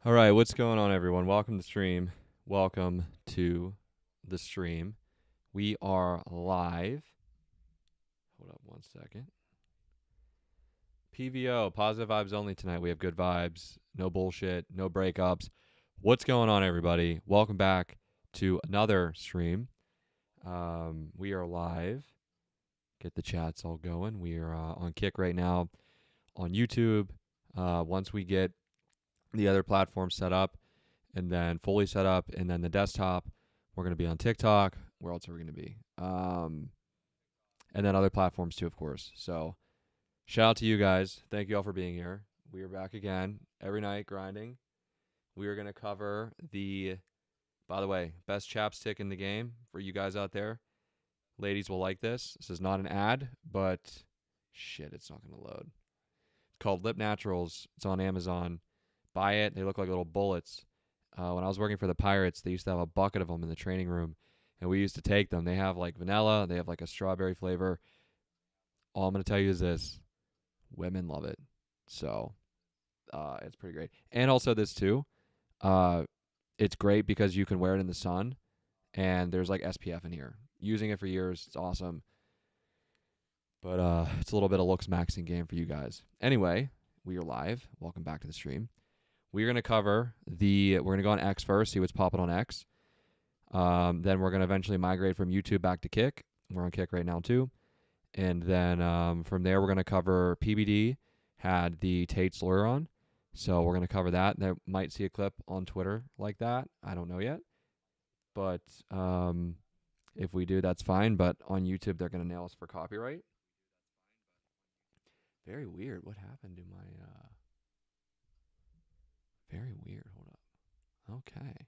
All right, what's going on, everyone? Welcome to the stream. Welcome to the stream. We are live. Hold up one second. PVO, positive vibes only tonight. We have good vibes, no bullshit, no breakups. What's going on, everybody? Welcome back to another stream. We are live. Get the chats all going. We are on Kick right now on YouTube. Once we get the other platforms set up and then fully set up and then the desktop, we're going to be on TikTok. Where else are we going to be? And then other platforms too, of course. So shout out to you guys. Thank you all for being here. We are back again every night grinding. We are going to cover the, by the way, best chapstick in the game for you guys out there. Ladies will like this. This is not an ad, but shit, it's not going to load. It's called Lip Naturals. It's on Amazon. Buy it. They look like little bullets. When I was working for the Pirates, they used to have a bucket of them in the training room, and we used to take them. They have like vanilla. They have like a strawberry flavor. All I'm going to tell you is this. Women love it. So it's pretty great. And also this too. It's great because you can wear it in the sun, and there's like SPF in here. Using it for years. It's awesome. But it's a little bit of looks maxing game for you guys. Anyway, we are live. Welcome back to the stream. We're going to cover we're going to go on X first, see what's popping on X. Then we're going to eventually migrate from YouTube back to Kick. We're on Kick right now too. And then from there, we're going to cover PBD had the Tate slur on. So we're going to cover that. They might see a clip on Twitter like that. I don't know yet. But if we do, that's fine. But on YouTube, they're going to nail us for copyright. Very weird. What happened to my... Very weird. Hold up. Okay.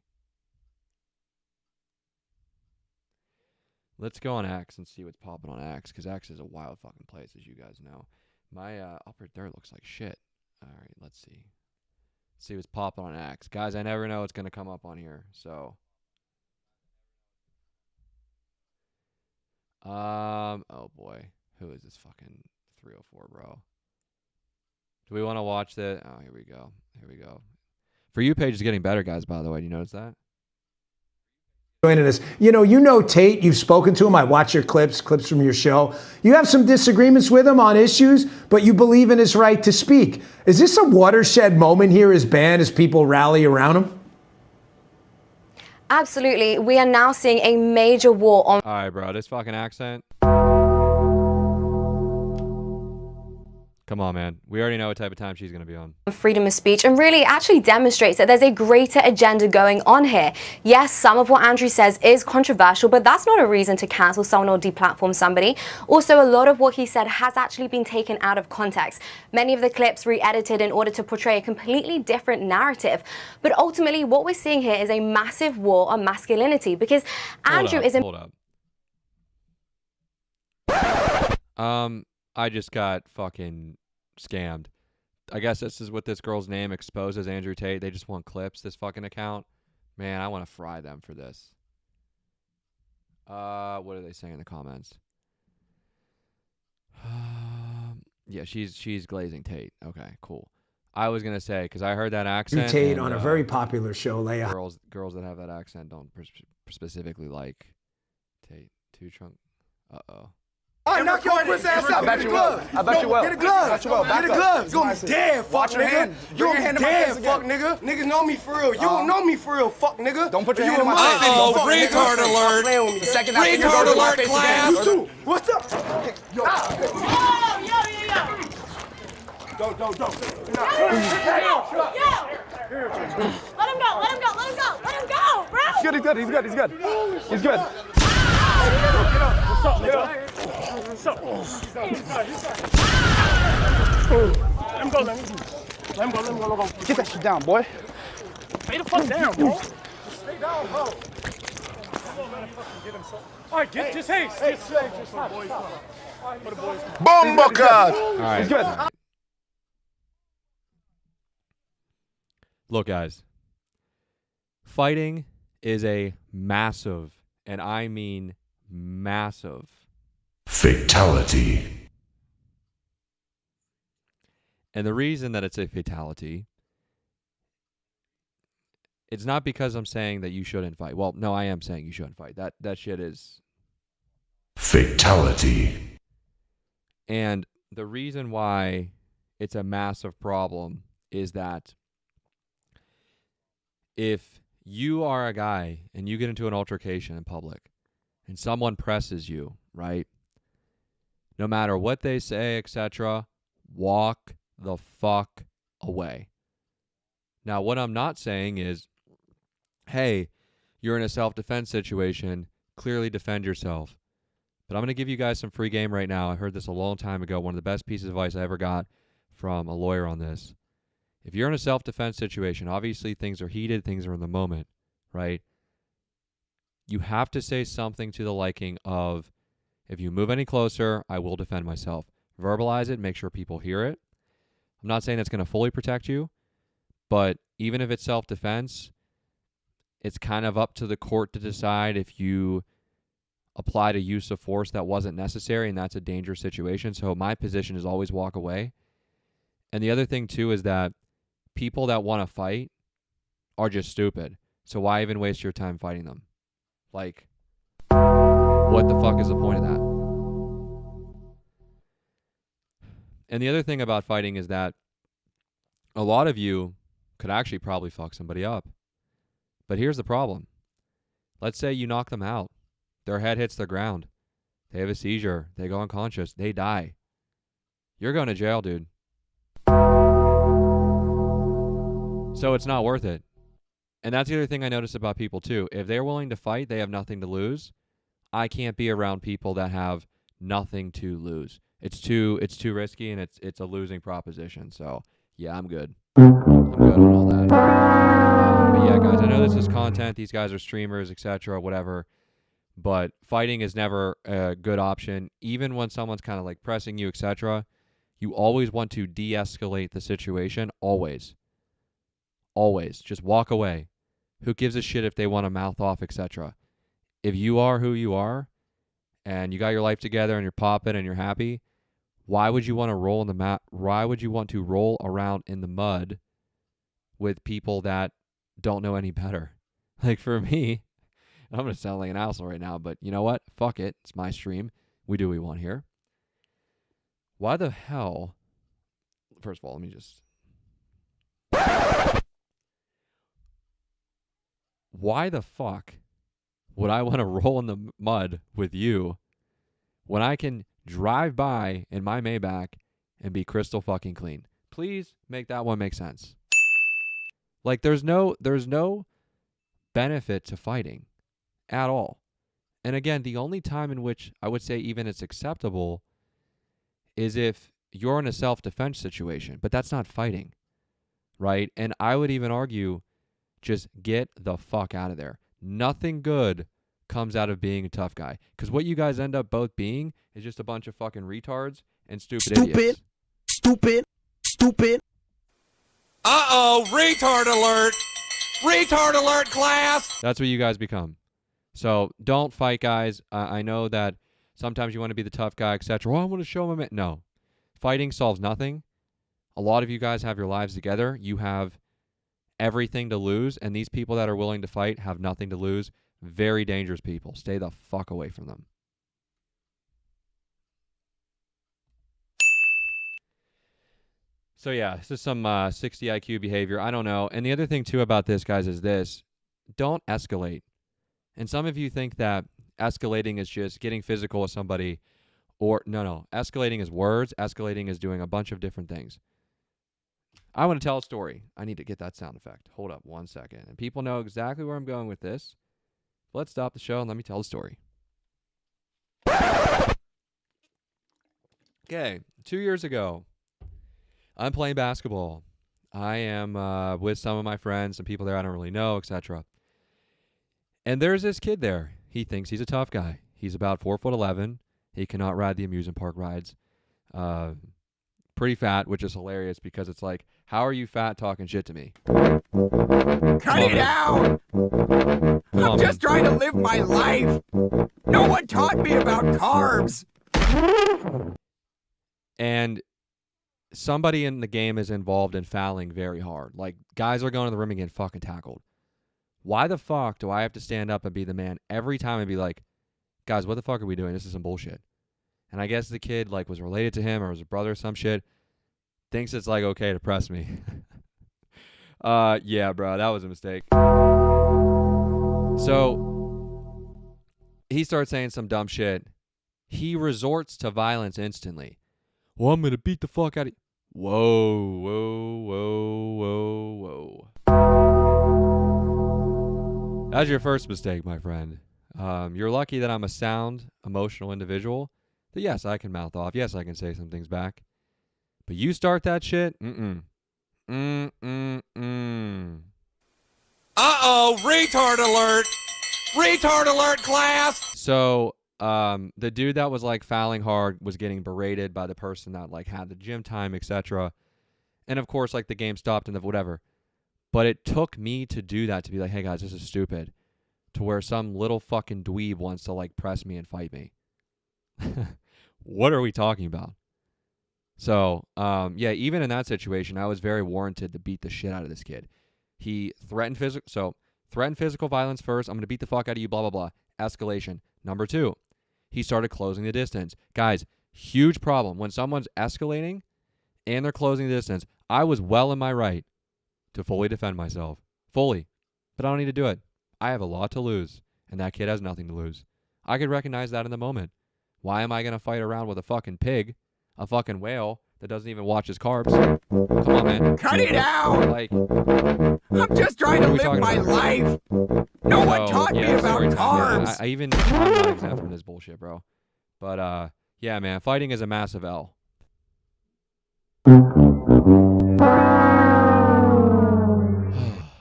Let's go on X and see what's popping on X, because X is a wild fucking place, as you guys know. My upper third looks like shit. All right, let's see. See what's popping on X. Guys, I never know what's going to come up on here, so... Oh boy. Who is this fucking 304, bro? Do we want to watch that? Oh, here we go. Here we go. For You page is getting better, guys, by the way. Do you notice that? Joining us. You know Tate, you've spoken to him. I watch your clips from your show. You have some disagreements with him on issues, but you believe in his right to speak. Is this a watershed moment here as band as people rally around him? Absolutely. We are now seeing a major war on... All right, bro. This fucking accent. Come on, man. We already know what type of time she's going to be on. Freedom of speech, and really actually demonstrates that there's a greater agenda going on here. Yes, some of what Andrew says is controversial, but that's not a reason to cancel someone or deplatform somebody. Also, a lot of what he said has actually been taken out of context. Many of the clips re-edited in order to portray a completely different narrative. But ultimately, what we're seeing here is a massive war on masculinity, because Andrew is... Hold up. I just got fucking scammed. I guess this is what this girl's name exposes Andrew Tate. They just want clips, this fucking account. Man, I want to fry them for this. What are they saying in the comments? Yeah, she's glazing Tate. Okay, cool. I was gonna say, because I heard that accent. Tate on a very popular show. Girls that have that accent don't specifically like Tate. Two trunk. Uh-oh. I knock your pussy ass out. I bet you will. I bet you will. Get a glove. Get a glove. You gonna be dead, fuck nigga. You gonna be dead, fuck nigga. Niggas know me for real. You don't know me for real, fuck nigga. Don't put your hand in my face. Uh-oh, retard alert. Retard alert, class. You too. What's up? Yo. Don't. Let him go, bro. He's good. He's good. What's up, nigga? What's up? Let him go. Get that shit down, boy. Stay the fuck down, bro. Stay down, bro. Come on, man. Fucking get him so. All right, just stop. Bomba card. All right. He's good. Look, guys. Fighting is a massive, and I mean massive, fatality. And the reason that it's a fatality It's not because I'm saying that you shouldn't fight. Well, no, I am saying you shouldn't fight. That shit is fatality. And the reason why it's a massive problem is that if you are a guy and you get into an altercation in public and someone presses you, right? No matter what they say, etc., walk the fuck away. Now, what I'm not saying is, hey, you're in a self-defense situation, clearly defend yourself. But I'm going to give you guys some free game right now. I heard this a long time ago. One of the best pieces of advice I ever got from a lawyer on this. If you're in a self-defense situation, obviously things are heated, things are in the moment, right? You have to say something to the liking of, if you move any closer, I will defend myself. Verbalize it, make sure people hear it. I'm not saying it's going to fully protect you, but even if it's self-defense, it's kind of up to the court to decide if you applied a use of force that wasn't necessary, and that's a dangerous situation. So my position is always walk away. And the other thing, too, is that people that want to fight are just stupid. So why even waste your time fighting them? Like, what the fuck is the point of that? And the other thing about fighting is that a lot of you could actually probably fuck somebody up. But here's the problem. Let's say you knock them out. Their head hits the ground. They have a seizure. They go unconscious. They die. You're going to jail, dude. So it's not worth it. And that's the other thing I notice about people, too. If they're willing to fight, they have nothing to lose. I can't be around people that have nothing to lose. It's too risky, and it's a losing proposition. So, yeah, I'm good. I'm good on all that. But yeah, guys, I know this is content. These guys are streamers, etc., whatever. But fighting is never a good option. Even when someone's kind of like pressing you, etc., you always want to de-escalate the situation. Always. Always. Just walk away. Who gives a shit if they want to mouth off, etc.? If you are who you are, and you got your life together, and you're popping, and you're happy, why would you want to roll in the mat? Why would you want to roll around in the mud with people that don't know any better? Like, for me, I'm going to sound like an asshole right now, but you know what? Fuck it. It's my stream. We do what we want here. Why the hell? First of all, let me just... Why the fuck would I want to roll in the mud with you when I can drive by in my Maybach and be crystal fucking clean? Please make that one make sense. Like, there's no benefit to fighting at all. And again, the only time in which I would say even it's acceptable is if you're in a self-defense situation, but that's not fighting, right? And I would even argue, just get the fuck out of there. Nothing good comes out of being a tough guy. Because what you guys end up both being is just a bunch of fucking retards and stupid idiots. Stupid. Uh-oh, retard alert. Retard alert, class. That's what you guys become. So don't fight, guys. I know that sometimes you want to be the tough guy, etc. Oh, I want to show them it. No. Fighting solves nothing. A lot of you guys have your lives together. You have everything to lose, and these people that are willing to fight have nothing to lose. Very dangerous people. Stay the fuck away from them. So yeah, this is some 60 IQ behavior. I don't know. And the other thing too about this, guys, is this. Don't escalate. And some of you think that escalating is just getting physical with somebody, or no. Escalating is words. Escalating is doing a bunch of different things. I want to tell a story. I need to get that sound effect. Hold up 1 second. And people know exactly where I'm going with this. Let's stop the show and let me tell the story. Okay, 2 years ago, I'm playing basketball. I am with some of my friends, some people there I don't really know, etc. And there's this kid there. He thinks he's a tough guy. He's about 4'11". He cannot ride the amusement park rides. Pretty fat, which is hilarious because it's like, how are you fat talking shit to me? Cut it out! I'm just trying to live my life. No one taught me about carbs. And somebody in the game is involved in fouling very hard. Like, guys are going to the rim and getting fucking tackled. Why the fuck do I have to stand up and be the man every time and be like, guys, what the fuck are we doing? This is some bullshit. And I guess the kid like was related to him or was a brother or some shit. Thinks it's like okay to press me. Yeah, bro, that was a mistake. So he starts saying some dumb shit. He resorts to violence instantly. Well, I'm gonna beat the fuck out of you. Whoa, whoa, whoa, whoa, whoa. That's your first mistake, my friend. You're lucky that I'm a sound, emotional individual. That yes, I can mouth off. Yes, I can say some things back. But you start that shit? Uh-oh, retard alert! Retard alert, class! So, the dude that was like fouling hard was getting berated by the person that like had the gym time, etc. And of course, like the game stopped and the whatever. But it took me to do that to be like, hey guys, this is stupid. To where some little fucking dweeb wants to like press me and fight me. What are we talking about? So, yeah, even in that situation, I was very warranted to beat the shit out of this kid. He threatened physical violence first. I'm going to beat the fuck out of you, blah, blah, blah. Escalation. Number 2, he started closing the distance. Guys, huge problem. When someone's escalating and they're closing the distance, I was well in my right to fully defend myself. Fully. But I don't need to do it. I have a lot to lose, and that kid has nothing to lose. I could recognize that in the moment. Why am I going to fight around with a fucking pig, a fucking whale that doesn't even watch his carbs? Come on, man. Cut it out! Like, I'm just trying to live my life. No one taught me about carbs. I even I'm not exempt from this bullshit, bro. But yeah, man, fighting is a massive L.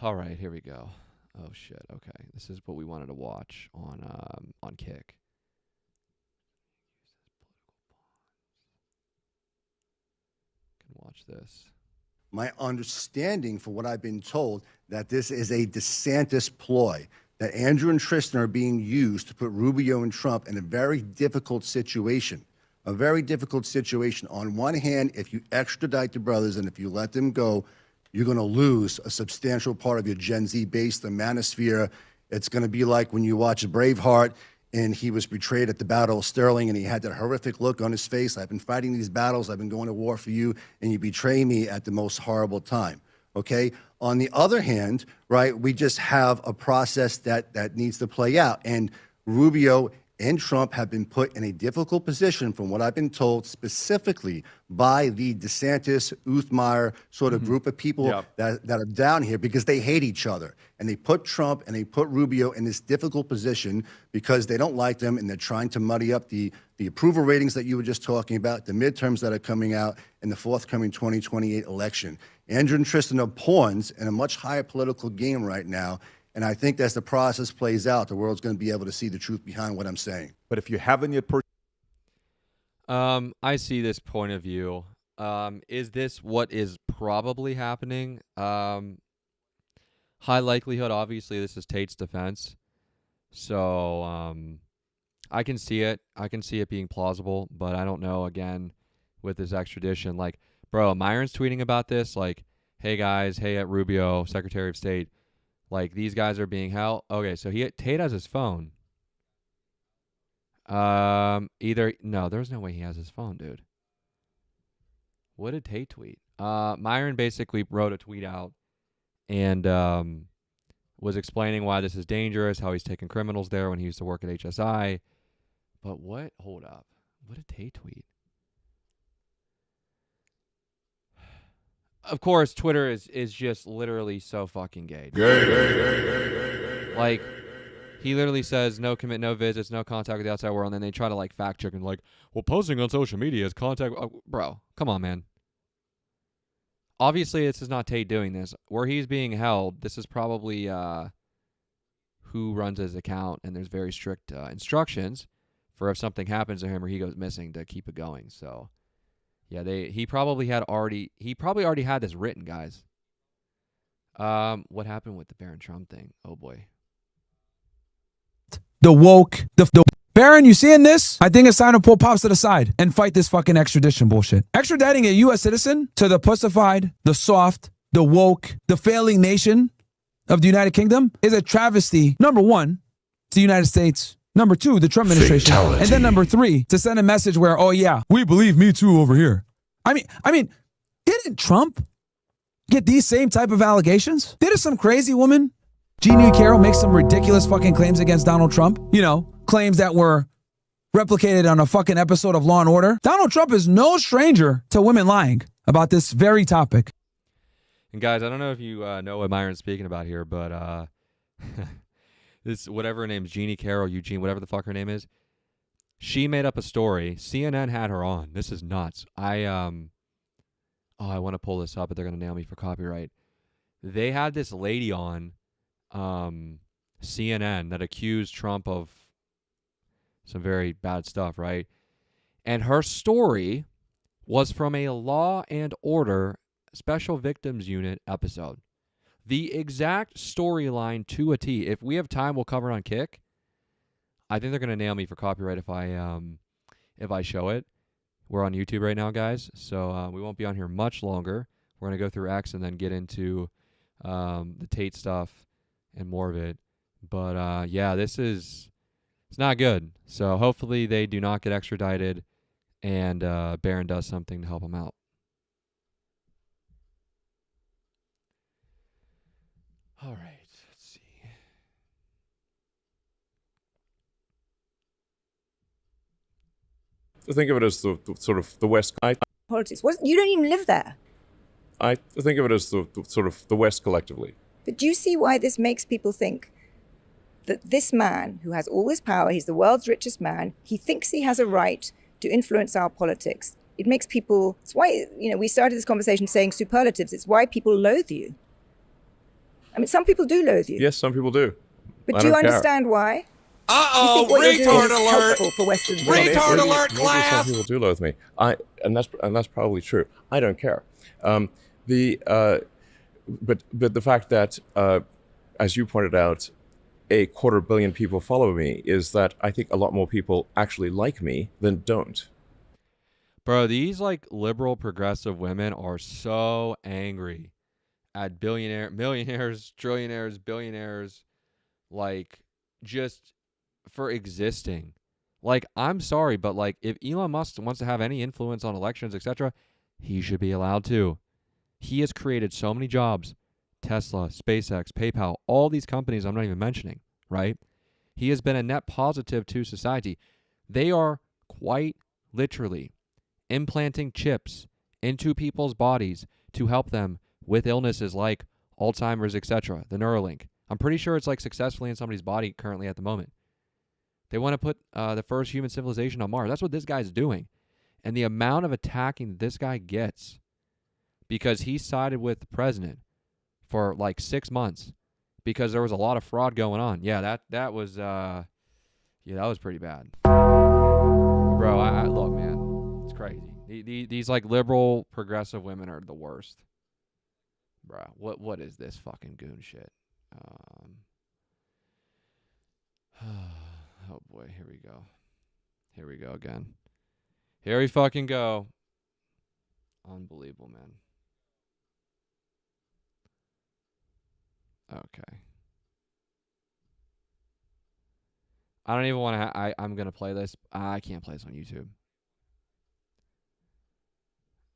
All right, here we go. Oh shit. Okay, this is what we wanted to watch on Kick. Watch this. My understanding, for what I've been told, that this is a DeSantis ploy, that Andrew and Tristan are being used to put Rubio and Trump in a very difficult situation. A very difficult situation. On one hand, if you extradite the brothers and if you let them go, you're going to lose a substantial part of your Gen Z base, the manosphere. It's going to be like when you watch Braveheart and he was betrayed at the Battle of Sterling, and he had that horrific look on his face. I've been fighting these battles. I've been going to war for you, and you betray me at the most horrible time, okay? On the other hand, right, we just have a process that needs to play out. And Rubio and Trump have been put in a difficult position, from what I've been told, specifically by the DeSantis, Uthmeier sort of group of people that are down here, because they hate each other. And they put Trump and they put Rubio in this difficult position because they don't like them, and they're trying to muddy up the approval ratings that you were just talking about, the midterms that are coming out, in the forthcoming 2028 election. Andrew and Tristan are pawns in a much higher political game right now. And I think as the process plays out, the world's going to be able to see the truth behind what I'm saying. But if you haven't yet I see this point of view. Is this what is probably happening? High likelihood, obviously, this is Tate's defense. So I can see it. I can see it being plausible, but I don't know, again, with this extradition. Like, bro, Myron's tweeting about this, like, hey, guys, hey, at Rubio, Secretary of State, like, these guys are being held. Okay, so Tate has his phone. No, there's no way he has his phone, dude. What did Tate tweet? Myron basically wrote a tweet out and was explaining why this is dangerous, how he's taking criminals there when he used to work at HSI. But what? Hold up. What did Tate tweet? Of course, Twitter is just literally so fucking gay. Like, he literally says no commit, no visits, no contact with the outside world, and then they try to like fact check and like, well, posting on social media is contact. Oh, bro, come on, man. Obviously, this is not Tate doing this. Where he's being held, this is probably who runs his account, and there's very strict instructions for if something happens to him or he goes missing to keep it going. So. Yeah, he probably already had this written, guys. What happened with the Barron Trump thing? Oh boy. The woke, the Barron, you seeing this? I think it's time to pull pops to the side and fight this fucking extradition bullshit. Extraditing a U.S. citizen to the pussified, the soft, the woke, the failing nation of the United Kingdom is a travesty, number one, to the United States, number two, the Trump administration, and then number three, to send a message where, oh yeah, we believe Me Too over here. I mean, didn't Trump get these same type of allegations? Didn't some crazy woman, Jeannie Carroll, make some ridiculous fucking claims against Donald Trump? You know, claims that were replicated on a fucking episode of Law and Order. Donald Trump is no stranger to women lying about this very topic. And guys, I don't know if you know what Myron's speaking about here, but this whatever her name is, Jeannie Carroll, Eugene, whatever the fuck her name is, she made up a story. CNN had her on. This is nuts. I want to pull this up, but they're gonna nail me for copyright. They had this lady on CNN that accused Trump of some very bad stuff, right? And her story was from a Law and Order Special Victims Unit episode. The exact storyline to a T. If we have time, we'll cover it on Kick. I think they're gonna nail me for copyright if I show it. We're on YouTube right now, guys, so we won't be on here much longer. We're gonna go through X and then get into the Tate stuff and more of it. But yeah, it's not good. So hopefully they do not get extradited, and Barron does something to help them out. All right, let's see. Think of it as the sort of the West. Politics. You don't even live there. I think of it as the sort of the West collectively. But do you see why this makes people think that this man who has all this power, he's the world's richest man, he thinks he has a right to influence our politics? It makes people, it's why, we started this conversation saying superlatives. It's why people loathe you. I mean, some people do loathe you. Yes, some people do. But do you understand why? Uh-oh, retard alert! For Western Retard alert, Maybe class! some people do loathe me. And that's probably true. I don't care. But the fact that, as you pointed out, 250 million people follow me is that I think a lot more people actually like me than don't. Bro, these liberal progressive women are so angry at millionaires, trillionaires, billionaires, just for existing. I'm sorry, but if Elon Musk wants to have any influence on elections, etc., he should be allowed to. He has created so many jobs. Tesla, SpaceX, PayPal, all these companies I'm not even mentioning, right? He has been a net positive to society. They are quite literally implanting chips into people's bodies to help them with illnesses like Alzheimer's, etc., the Neuralink. I'm pretty sure it's successfully in somebody's body currently at the moment. They want to put the first human civilization on Mars. That's what this guy's doing. And the amount of attacking this guy gets because he sided with the president for 6 months because there was a lot of fraud going on. Yeah, that was that was pretty bad. Bro, I look, man, it's crazy. These liberal progressive women are the worst. Bro, what is this fucking goon shit? Oh boy, here we go. Here we go again. Here we fucking go. Unbelievable, man. Okay. I don't even want to. I'm gonna play this. I can't play this on YouTube.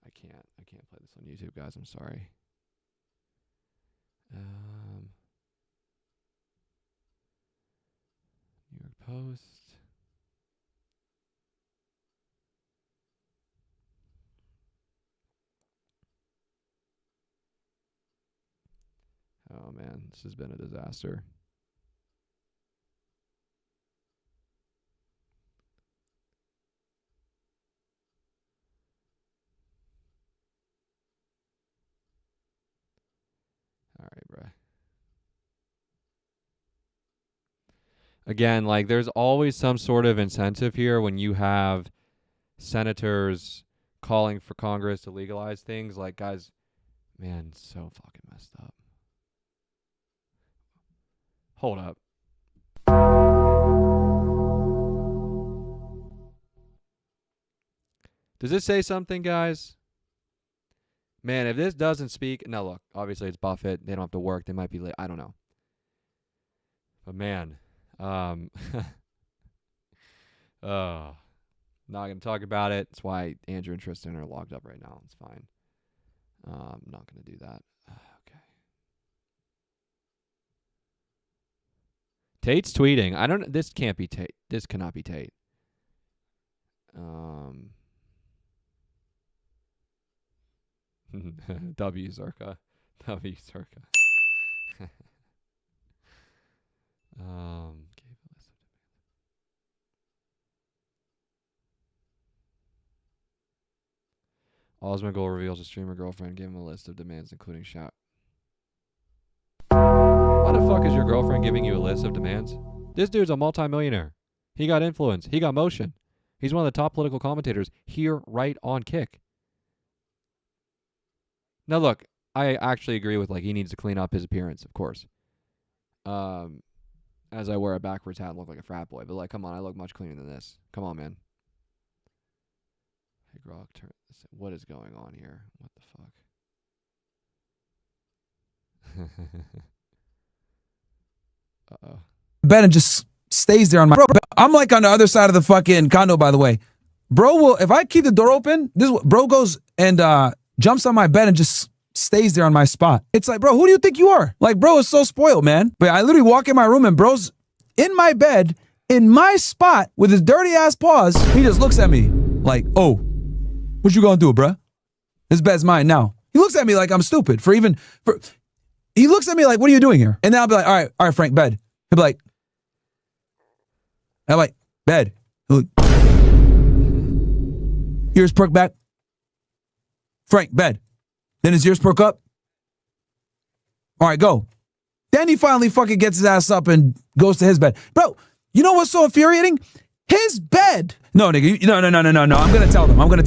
I can't play this on YouTube, guys. I'm sorry. New York Post. Oh man, this has been a disaster. All right, bro. Again, there's always some sort of incentive here when you have senators calling for Congress to legalize things. Guys, man, so fucking messed up. Hold up. Does this say something, guys? Man, if this doesn't speak... Now, look, obviously it's Buffett. They don't have to work. They might be late. I don't know. But man, not gonna talk about it. That's why Andrew and Tristan are locked up right now. It's fine. I'm not gonna do that. Okay. Tate's tweeting. I don't. This can't be Tate. This cannot be Tate. W Zerka. W Zerka. Osmond Gold reveals a streamer girlfriend gave him a list of demands, including shout. Why the fuck is your girlfriend giving you a list of demands? This dude's a multimillionaire. He got influence. He got motion. He's one of the top political commentators here right on Kick. Now look, I actually agree with he needs to clean up his appearance, of course. As I wear a backwards hat and look like a frat boy. But come on, I look much cleaner than this. Come on, man. Hey, Grok, what is going on here? What the fuck? Uh-oh. Bed and just stays there on my... Bro, I'm on the other side of the fucking condo, by the way. Bro will... If I keep the door open, bro goes and jumps on my bed and just stays there on my spot. It's bro, who do you think you are? Bro is so spoiled, man. But I literally walk in my room and bro's in my bed, in my spot, with his dirty ass paws. He just looks at me oh, what you gonna do, bruh? This bed's mine now. He looks at me like I'm stupid he looks at me like, what are you doing here? And then I'll be like, all right, Frank, bed. He'll be like, I'm like, bed. He'll ears perk back. Frank, bed. Then his ears perk up. All right, go. Then he finally fucking gets his ass up and goes to his bed. Bro, you know what's so infuriating? His bed. No, nigga. No. I'm going to tell them. I'm going to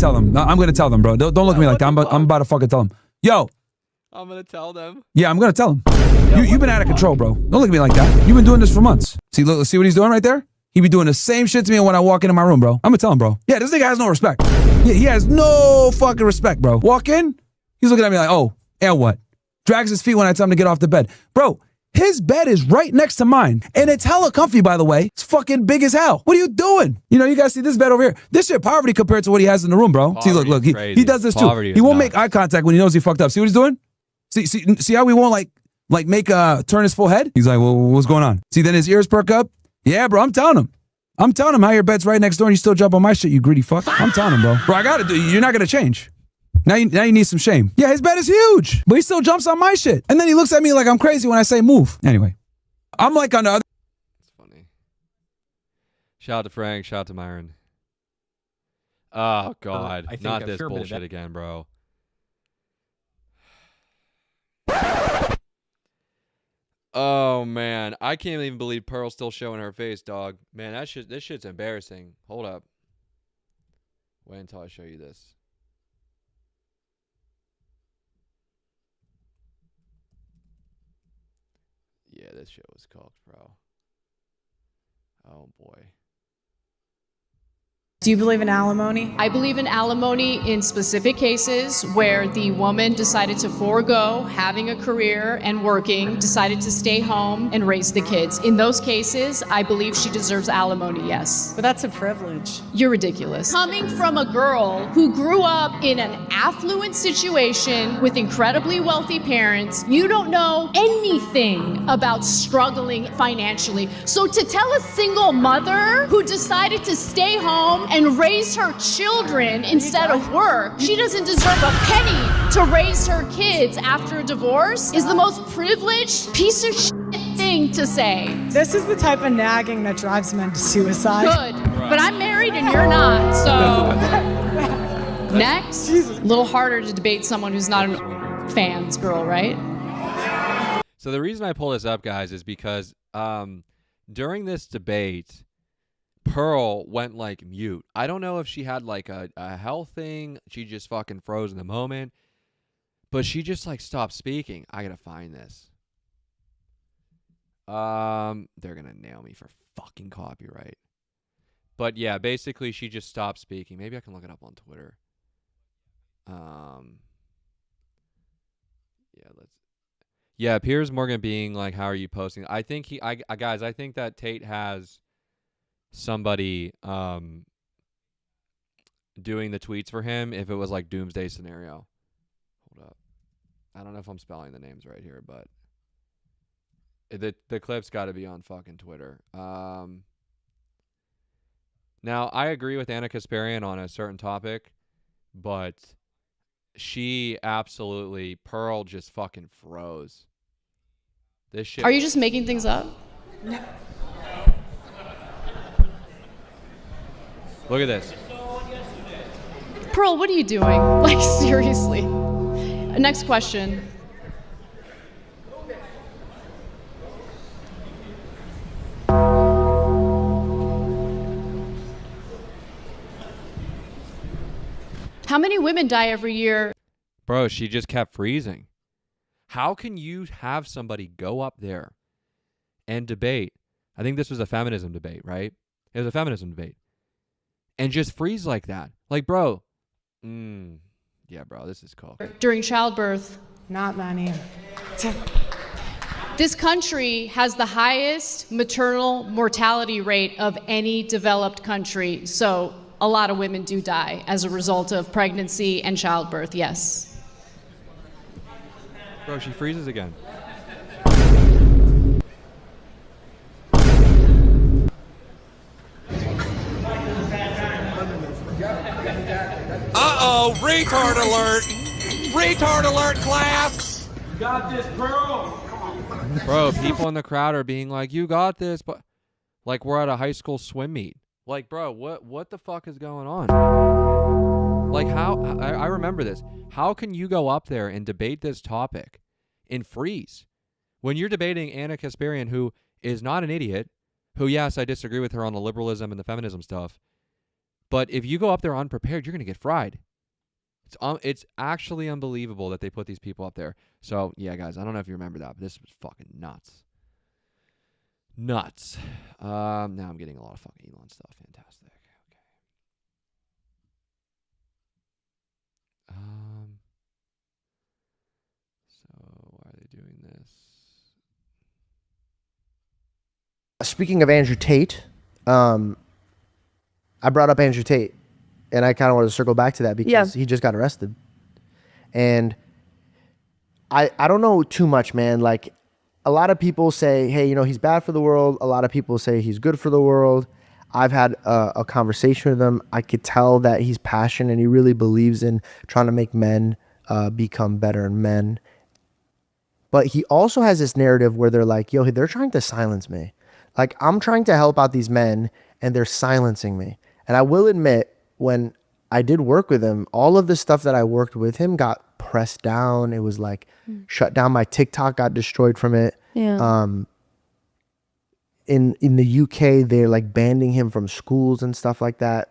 tell them, bro. Don't look at me like that. I'm about to fucking tell them. Yo. I'm going to tell them. Yeah, I'm going to tell them. You've been out of control, bro. Don't look at me like that. You've been doing this for months. See what he's doing right there? He be doing the same shit to me when I walk into my room, bro. I'm going to tell him, bro. Yeah, this nigga has no respect. Yeah, he has no fucking respect, bro. Walk in. He's looking at me like, oh, and what? Drags his feet when I tell him to get off the bed. Bro, his bed is right next to mine. And it's hella comfy, by the way. It's fucking big as hell. What are you doing? You guys see this bed over here. This shit poverty compared to what he has in the room, bro. Poverty, see, look. He does this too. He won't make eye contact when he knows he fucked up. See what he's doing? See how we won't make turn his full head? He's like, well, what's going on? See, then his ears perk up. Yeah, bro, I'm telling him how your bed's right next door and you still jump on my shit, you greedy fuck. I'm telling him, bro. Bro, I gotta do. You're not gonna change. Now you need some shame. Yeah, his bed is huge, but he still jumps on my shit. And then he looks at me like I'm crazy when I say move. Anyway, I'm on the other. It's funny. Shout out to Frank. Shout out to Myron. Oh, God. Not this bullshit again, bro. Oh, man. I can't even believe Pearl's still showing her face, dog. Man, this shit's embarrassing. Hold up. Wait until I show you this. Yeah, this shit was cooked, bro. Oh, boy. Do you believe in alimony? I believe in alimony in specific cases where the woman decided to forego having a career and working, decided to stay home and raise the kids. In those cases, I believe she deserves alimony, yes. But that's a privilege. You're ridiculous. Coming from a girl who grew up in an affluent situation with incredibly wealthy parents, you don't know anything about struggling financially. So to tell a single mother who decided to stay home and raise her children instead of work, she doesn't deserve a penny to raise her kids after a divorce, is the most privileged piece of shit thing to say. This is the type of nagging that drives men to suicide. Good, but I'm married and you're not, so. Next, a little harder to debate someone who's not a fan's girl, right? So the reason I pull this up, guys, is because during this debate, Pearl went mute. I don't know if she had a health thing. She just fucking froze in the moment. But she just stopped speaking. I gotta find this. They're gonna nail me for fucking copyright. But yeah, basically she just stopped speaking. Maybe I can look it up on Twitter. Yeah, Piers Morgan being like, how are you posting? I think guys, I think that Tate has somebody doing the tweets for him if it was like doomsday scenario. Hold up. I don't know if I'm spelling the names right here, but the clip's got to be on fucking Twitter. Now, I agree with Anna Kasparian on a certain topic, but she absolutely, Pearl just fucking froze. This shit. Are you just making things up? Look at this. Pearl, what are you doing? Like, seriously. Next question. How many women die every year? Bro, she just kept freezing. How can you have somebody go up there and debate? I think this was a feminism debate, right? It was a feminism debate. And just freeze like that. Like, bro. Yeah, bro, this is cool. During childbirth. Not many. This country has the highest maternal mortality rate of any developed country. So a lot of women do die as a result of pregnancy and childbirth, yes. Bro, she freezes again. Uh-oh, retard alert! Retard alert, class! You got this, Pearl. Bro, people in the crowd are being like, you got this, but like we're at a high school swim meet. Like, bro, what the fuck is going on? Like, how, I remember this. How can you go up there and debate this topic and freeze? When you're debating Anna Kasparian, who is not an idiot, who, yes, I disagree with her on the liberalism and the feminism stuff, but if you go up there unprepared, you're going to get fried. It's actually unbelievable that they put these people up there. So, yeah, guys, I don't know if you remember that, but this was fucking nuts. Nuts. Now I'm getting a lot of fucking Elon stuff. Fantastic. Okay. So why are they doing this? Speaking of Andrew Tate, I brought up Andrew Tate, and I kind of wanted to circle back to that because he just got arrested. And I don't know too much, man. Like, a lot of people say, hey, you know, he's bad for the world. A lot of people say he's good for the world. I've had a conversation with him. I could tell that he's passionate and he really believes in trying to make men become better men. But he also has this narrative where they're like, yo, they're trying to silence me. Like, I'm trying to help out these men and they're silencing me. And I will admit, when I did work with him, all of the stuff that I worked with him got pressed down. It was like shut down. My TikTok got destroyed from it. Yeah. In the UK, they're like banning him from schools and stuff like that.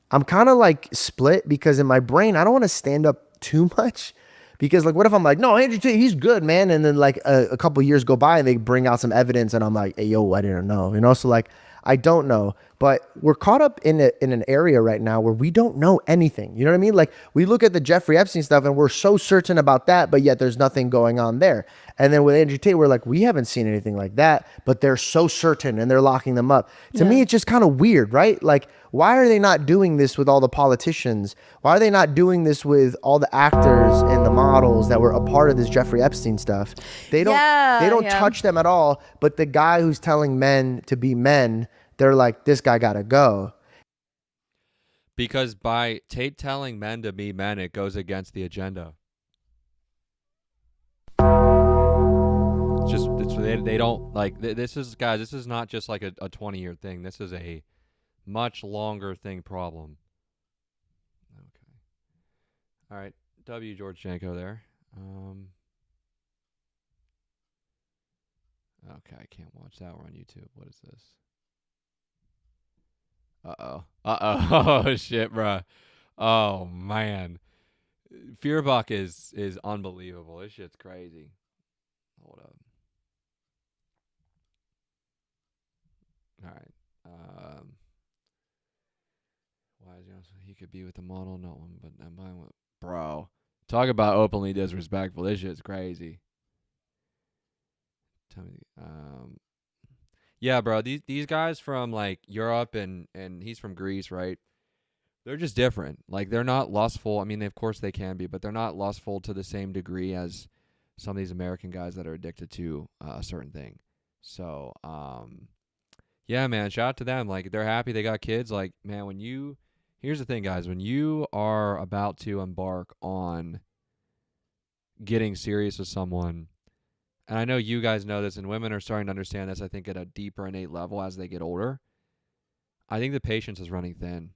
I'm kind of like split because in my brain, I don't want to stand up too much because like, what if I'm like, no, Andrew Tate, he's good, man. And then like a couple years go by and they bring out some evidence and I'm like, hey, yo, I didn't know, you know? So like, I don't know, but we're caught up in an area right now where we don't know anything. You know what I mean? Like, we look at the Jeffrey Epstein stuff and we're so certain about that, but yet there's nothing going on there. And then with Andrew Tate, we're like, we haven't seen anything like that, but they're so certain and they're locking them up. To me, it's just kind of weird, right? Like, why are they not doing this with all the politicians? Why are they not doing this with all the actors and the models that were a part of this Jeffrey Epstein stuff? They don't touch them at all. But the guy who's telling men to be men, they're like, this guy gotta go. Because by Tate telling men to be men, it goes against the agenda. They don't like this is, guys, this is not just like a 20-year thing. This is a much longer thing problem. Okay. All right. W. George Janko there. Okay, I can't watch that. We're on YouTube. What is this? Uh-oh. Oh, shit, bro. Oh, man. Fearbuck is unbelievable. This shit's crazy. Hold up. All right. Why is he could be with the model, not one, but I'm buying with bro. Talk about openly disrespectful. This shit's crazy. Yeah, bro. These guys from like Europe and he's from Greece, right? They're just different. Like they're not lustful. I mean, of course they can be, but they're not lustful to the same degree as some of these American guys that are addicted to a certain thing. So, yeah, man, shout out to them. Like they're happy they got kids. Like, man, here's the thing, guys, when you are about to embark on getting serious with someone, and I know you guys know this, and women are starting to understand this, I think, at a deeper innate level as they get older. I think the patience is running thin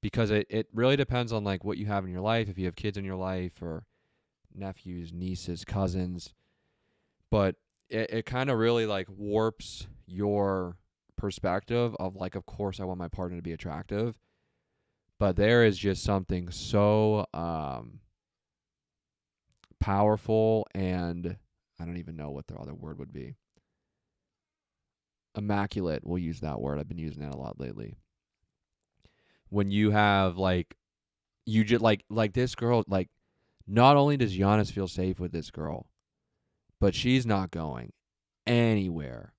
because it really depends on like what you have in your life, if you have kids in your life or nephews, nieces, cousins. But it kind of really like warps your perspective of like, of course I want my partner to be attractive. But there is just something so powerful and I don't even know what the other word would be. Immaculate. We'll use that word. I've been using that a lot lately. When you have like, you just like this girl, like not only does Giannis feel safe with this girl, but she's not going anywhere.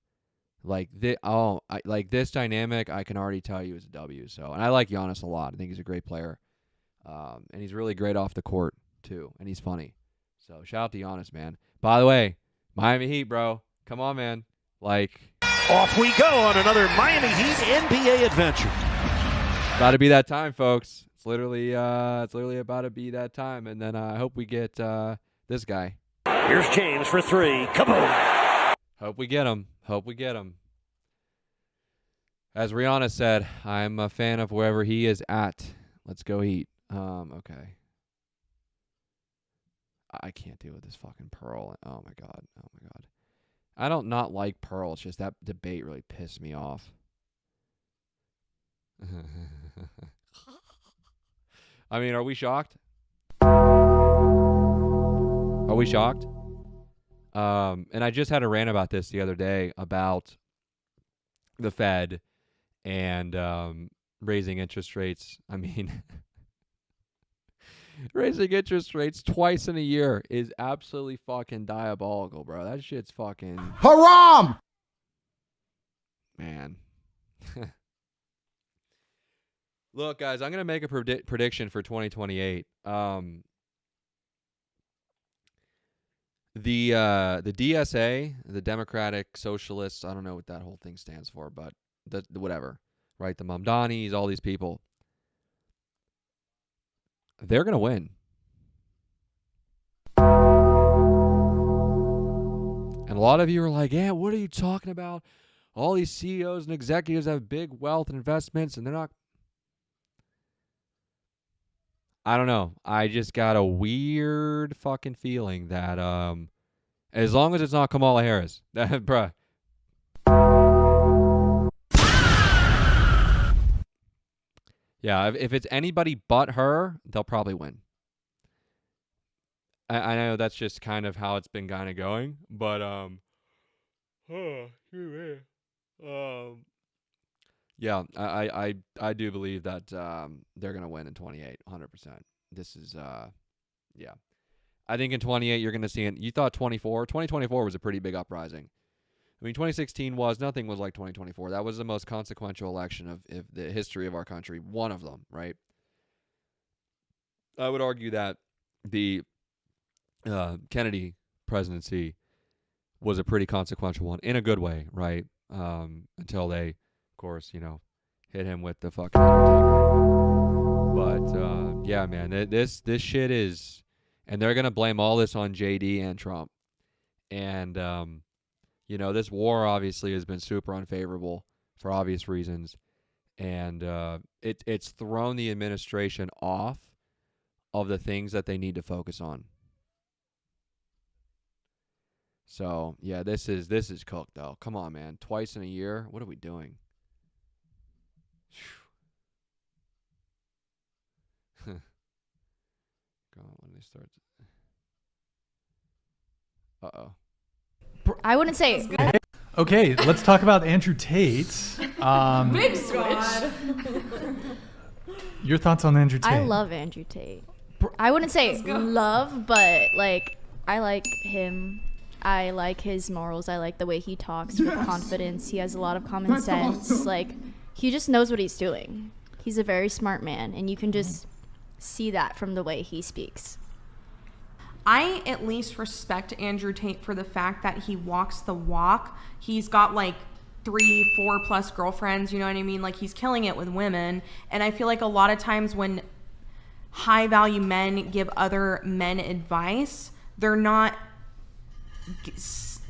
Like this dynamic, I can already tell you is a W. So, and I like Giannis a lot. I think he's a great player. And he's really great off the court too. And he's funny. So shout out to Giannis, man. By the way, Miami Heat, bro. Come on, man. Like, off we go on another Miami Heat NBA adventure. About to be that time, folks. It's literally about to be that time. And then I hope we get this guy. Here's James for three. Come on. Hope we get him. As Rihanna said, I'm a fan of wherever he is at. Let's go Heat. Okay. I can't deal with this fucking Pearl. Oh my god. I don't not like Pearl. It's just that debate really pissed me off. I mean, are we shocked? And I just had a rant about this the other day about the Fed and raising interest rates. I mean, raising interest rates twice in a year is absolutely fucking diabolical, bro. That shit's fucking haram. Man. Look, guys, I'm going to make a prediction for 2028. The DSA, the Democratic Socialists, I don't know what that whole thing stands for, but the whatever, right? The Mamdanis, all these people, they're going to win. And a lot of you are like, yeah, what are you talking about? All these CEOs and executives have big wealth and investments, and they're not. I don't know. I just got a weird fucking feeling that as long as it's not Kamala Harris, that bruh. Yeah, if it's anybody but her, they'll probably win. I know that's just kind of how it's been kind of going, but yeah, I do believe that they're going to win in 28, 100%. This is, yeah. I think in 28 you're going to see it. You thought 2024 was a pretty big uprising. I mean, 2016 nothing was like 2024. That was the most consequential election of the history of our country. One of them, right? I would argue that the Kennedy presidency was a pretty consequential one in a good way, right? Until they, of course, hit him with the fucking Undertaker. But yeah, man, this shit is, and they're gonna blame all this on JD and Trump, and this war obviously has been super unfavorable for obvious reasons, and it's thrown the administration off of the things that they need to focus on. So yeah, this is cooked though. Come on, man, twice in a year. What are we doing? When they start. I wouldn't say. Okay, let's talk about Andrew Tate. Big switch. Your thoughts on Andrew Tate? I love Andrew Tate. I wouldn't say love, but like I like him. I like his morals. I like the way he talks with confidence. He has a lot of common sense. awesome. Like, he just knows what he's doing. He's a very smart man, and you can just see that from the way he speaks. I at least respect Andrew Tate for the fact that he walks the walk. He's got like 3, 4 plus girlfriends, you know what I mean? Like, he's killing it with women. And I feel like a lot of times when high value men give other men advice, they're not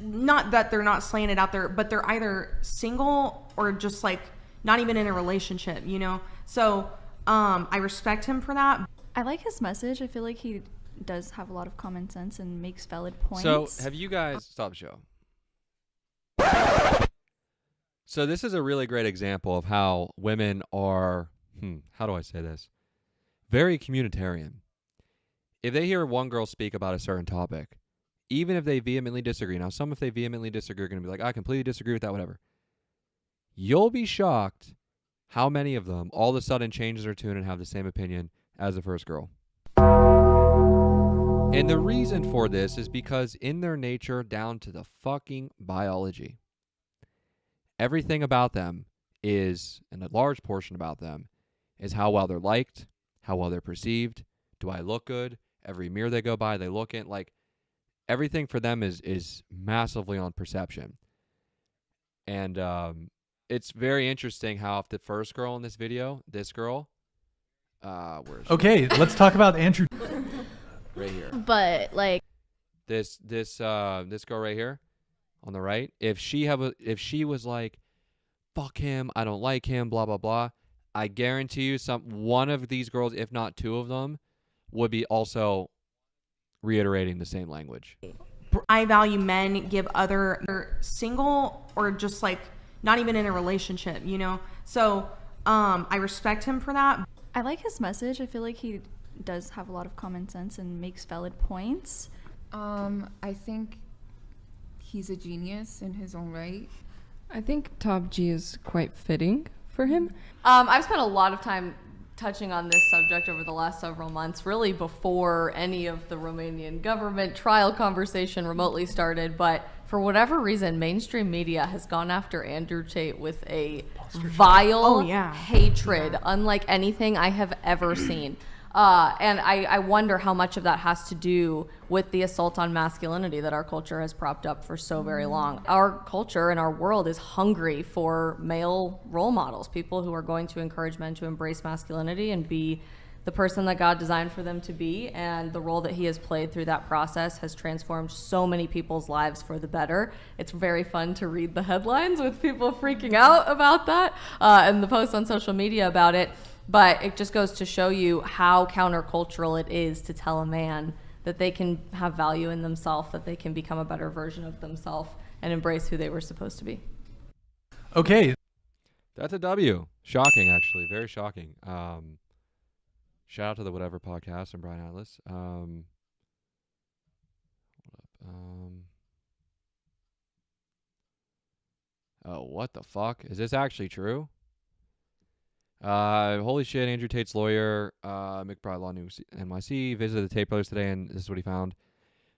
that they're not slaying it out there, but they're either single or just like not even in a relationship, you know? So I respect him for that. I like his message. I feel like he does have a lot of common sense and makes valid points. So have you guys stop the show? So this is a really great example of how women are, how do I say this? Very communitarian. If they hear one girl speak about a certain topic, even if they vehemently disagree, now some if they vehemently disagree are going to be like, I completely disagree with that, whatever. You'll be shocked how many of them all of a sudden change their tune and have the same opinion as the first girl. And the reason for this is because in their nature, down to the fucking biology, everything about them is, and a large portion about them, is how well they're liked, how well they're perceived. Do I look good? Every mirror they go by, they look in. Like, everything for them is massively on perception. And it's very interesting how if the first girl in this video, this girl, where's she? Okay, let's talk about Andrew. Right here. But like this girl right here on the right, if she was like, fuck him, I don't like him, blah blah blah, I guarantee you one of these girls, if not two of them, would be also reiterating the same language. I value men give other single or just like not even in a relationship, you know? So I respect him for that. I like his message. I feel like he does have a lot of common sense and makes valid points. I think he's a genius in his own right. I think Top G is quite fitting for him. I've spent a lot of time touching on this subject over the last several months, really before any of the Romanian government trial conversation remotely started. But for whatever reason, mainstream media has gone after Andrew Tate with a vile hatred, unlike anything I have ever seen. And I wonder how much of that has to do with the assault on masculinity that our culture has propped up for so very long. Our culture and our world is hungry for male role models, people who are going to encourage men to embrace masculinity and be the person that God designed for them to be. And the role that he has played through that process has transformed so many people's lives for the better. It's very fun to read the headlines with people freaking out about that and the posts on social media about it. But it just goes to show you how countercultural it is to tell a man that they can have value in themselves, that they can become a better version of themselves and embrace who they were supposed to be. Okay. That's a W. Shocking, actually. Very shocking. Shout out to the Whatever Podcast and Brian Atlas. Oh, what the fuck? Is this actually true? Holy shit, Andrew Tate's lawyer, McBride Law News NYC, visited the Tate brothers today, and this is what he found.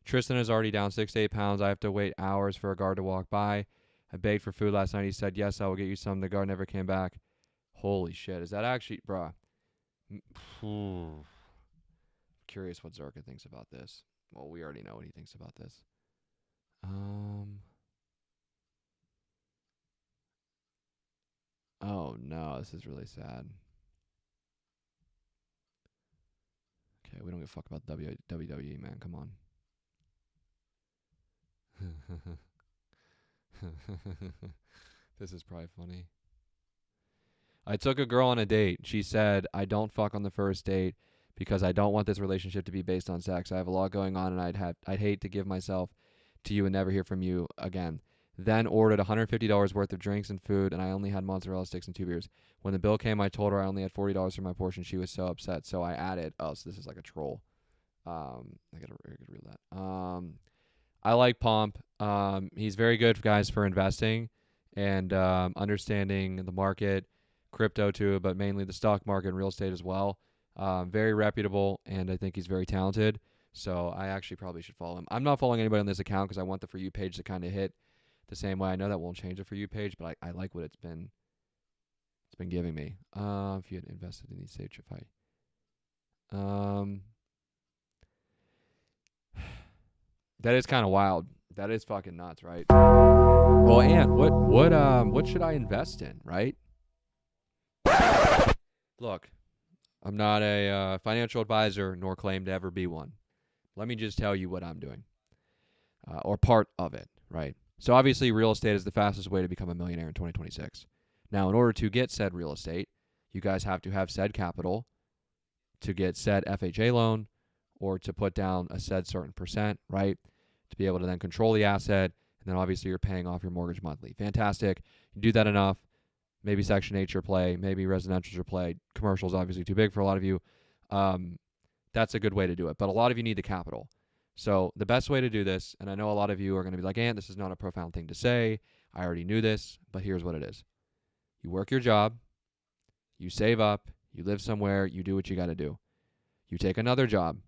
Tristan is already down 6 to 8 pounds. I have to wait hours for a guard to walk by. I begged for food last night. He said, yes, I will get you some. The guard never came back. Holy shit. Is that actually, bruh? Curious what Zerka thinks about this. Well, we already know what he thinks about this. Oh, no. This is really sad. Okay, we don't give a fuck about WWE, man. Come on. This is probably funny. I took a girl on a date. She said, I don't fuck on the first date because I don't want this relationship to be based on sex. I have a lot going on, and I'd hate to give myself to you and never hear from you again. Then ordered $150 worth of drinks and food, and I only had mozzarella sticks and 2 beers. When the bill came, I told her I only had $40 for my portion. She was so upset, so I added. Oh, so this is like a troll. I gotta read that. I like Pomp. He's very good, guys, for investing and understanding the market, crypto too, but mainly the stock market and real estate as well. Very reputable, and I think he's very talented. So I actually probably should follow him. I'm not following anybody on this account because I want the For You page to kind of hit the same way. I know that won't change the For You page, but I like what it's been giving me. If you had invested in these Sageify. That is kind of wild. That is fucking nuts, right? Well, and what should I invest in, right? Look, I'm not a financial advisor nor claim to ever be one. Let me just tell you what I'm doing, or part of it, right? So obviously, real estate is the fastest way to become a millionaire in 2026. Now, in order to get said real estate, you guys have to have said capital to get said FHA loan or to put down a said certain percent, right? To be able to then control the asset, and then obviously you're paying off your mortgage monthly. Fantastic. You do that enough. Maybe Section 8's your play. Maybe residential's your play. Commercial's obviously too big for a lot of you. That's a good way to do it. But a lot of you need the capital. So the best way to do this, and I know a lot of you are going to be like, Ant, this is not a profound thing to say. I already knew this, but here's what it is. You work your job. You save up. You live somewhere. You do what you got to do. You take another job.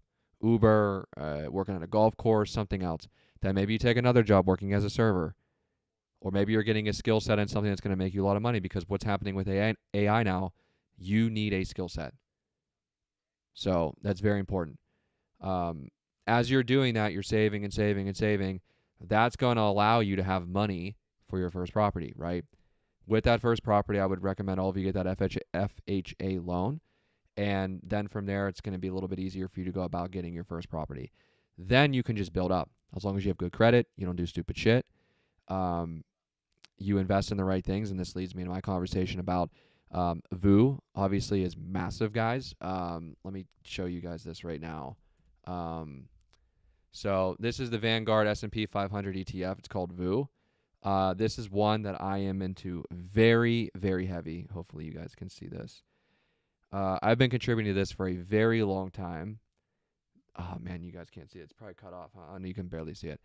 Uber, working at a golf course, something else. Then maybe you take another job working as a server. Or maybe you're getting a skill set in something that's going to make you a lot of money, because what's happening with AI now, you need a skill set. So that's very important. As you're doing that, you're saving and saving and saving. That's going to allow you to have money for your first property, right? With that first property, I would recommend all of you get that FHA loan. And then from there, it's going to be a little bit easier for you to go about getting your first property. Then you can just build up. As long as you have good credit, you don't do stupid shit. You invest in the right things, and this leads me to my conversation about VU. Obviously, is massive, guys. Let me show you guys this right now. So this is the Vanguard S&P 500 ETF. It's called VU. This is one that I am into very, very heavy. Hopefully, you guys can see this. I've been contributing to this for a very long time. Oh, man, you guys can't see it. It's probably cut off. Huh? You can barely see it.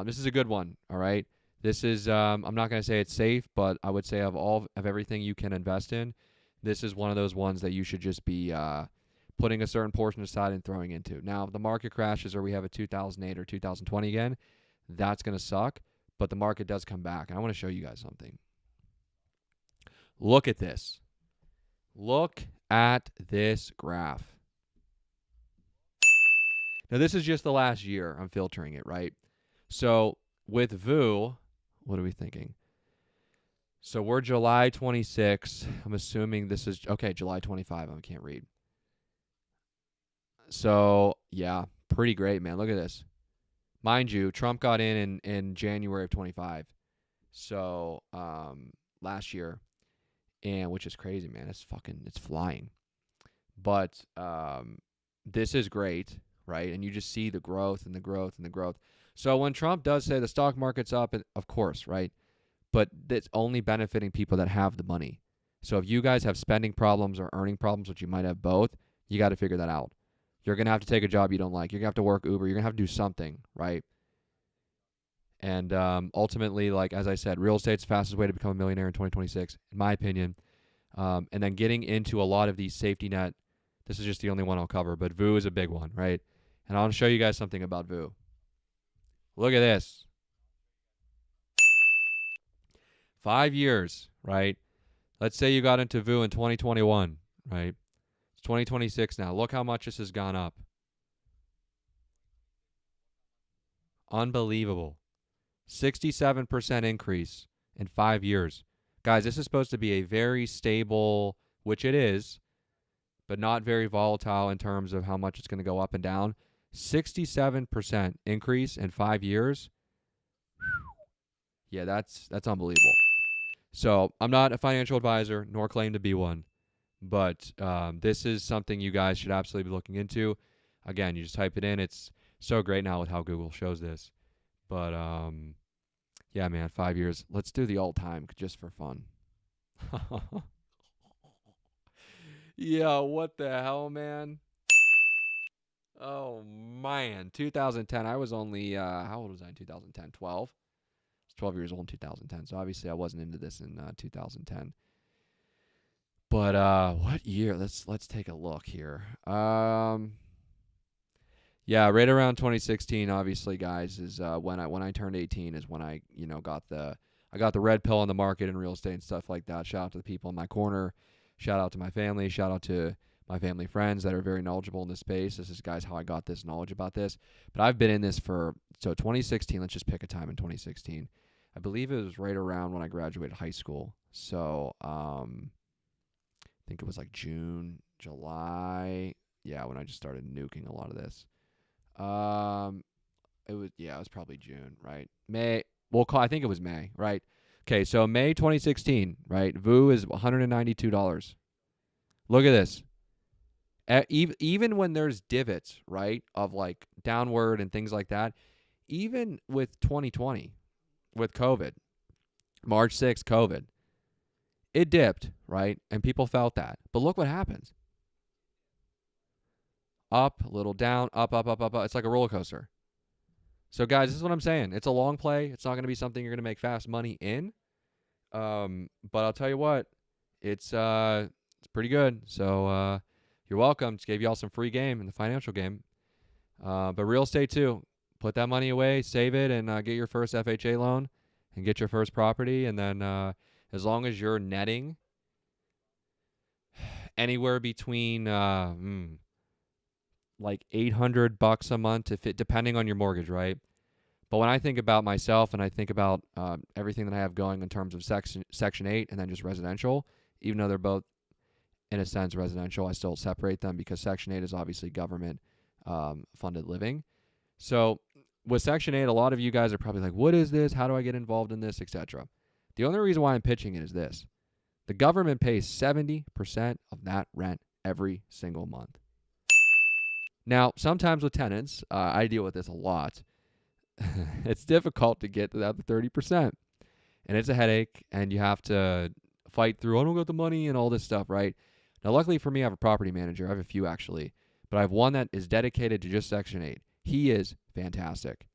This is a good one, all right? This is, I'm not going to say it's safe, but I would say of everything you can invest in, this is one of those ones that you should just be putting a certain portion aside and throwing into. Now, if the market crashes or we have a 2008 or 2020 again, that's going to suck, but the market does come back. And I want to show you guys something. Look at this. Look at this graph. Now, this is just the last year. I'm filtering it, right? So with VU, what are we thinking? So we're July 26. I'm assuming this is, okay, July 25. I can't read. So, yeah, pretty great, man. Look at this. Mind you, Trump got in January of 25. So, last year. And which is crazy, man. It's flying. But this is great, right? And you just see the growth and the growth and the growth. So when Trump does say the stock market's up, of course, right? But it's only benefiting people that have the money. So if you guys have spending problems or earning problems, which you might have both, you got to figure that out. You're going to have to take a job you don't like. You're going to have to work Uber. You're going to have to do something, right? And ultimately, like as I said, real estate's the fastest way to become a millionaire in 2026, in my opinion. And then getting into a lot of these safety net, this is just the only one I'll cover, but VU is a big one, right? And I'll show you guys something about VU. Look at this. 5 years, right? Let's say you got into VU in 2021, right? It's 2026 now. Look how much this has gone up. Unbelievable. 67% increase in 5 years. Guys, this is supposed to be a very stable, which it is, but not very volatile in terms of how much it's going to go up and down. 67% increase in 5 years. Yeah, that's unbelievable. So I'm not a financial advisor, nor claim to be one, but this is something you guys should absolutely be looking into. Again, you just type it in. It's so great now with how Google shows this. But yeah, man, 5 years. Let's do the all-time just for fun. Yeah, what the hell, man? Oh, man. 2010. I was only, how old was I in 2010? 12? I was 12 years old in 2010, so obviously I wasn't into this in 2010. But what year? Let's take a look here. Yeah, right around 2016, obviously, guys, is when I turned 18 is when I got the red pill on the market in real estate and stuff like that. Shout out to the people in my corner. Shout out to my family. Shout out to my family friends that are very knowledgeable in this space. This is, guys, how I got this knowledge about this. But I've been in this so 2016, let's just pick a time in 2016. I believe it was right around when I graduated high school. So I think it was like June, July. Yeah, when I just started nuking a lot of this. It was probably June, right? May. I think it was May, right? Okay, so May 2016, right? VU is $192. Look at this. Even when there's divots, right, of like downward and things like that, even with 2020, with COVID, March 6th, COVID, it dipped, right? And people felt that. But look what happens. Up, a little down, up, up, up, up, up. It's like a roller coaster. So, guys, this is what I'm saying. It's a long play. It's not going to be something you're going to make fast money in. But I'll tell you what, it's pretty good. So, you're welcome. Just gave you all some free game in the financial game. But real estate, too. Put that money away, save it, and get your first FHA loan and get your first property. And then as long as you're netting anywhere between like $800 a month, depending on your mortgage, right? But when I think about myself and I think about everything that I have going in terms of Section 8 and then just residential, even though they're both, in a sense, residential, I still separate them because Section 8 is obviously government funded living. So with Section 8, a lot of you guys are probably like, what is this? How do I get involved in this, etc.? The only reason why I'm pitching it is this. The government pays 70% of that rent every single month. Now, sometimes with tenants, I deal with this a lot. It's difficult to get to that 30%. And it's a headache, and you have to fight through, I don't got the money and all this stuff, right? Now, luckily for me, I have a property manager. I have a few, actually. But I have one that is dedicated to just Section 8. He is fantastic.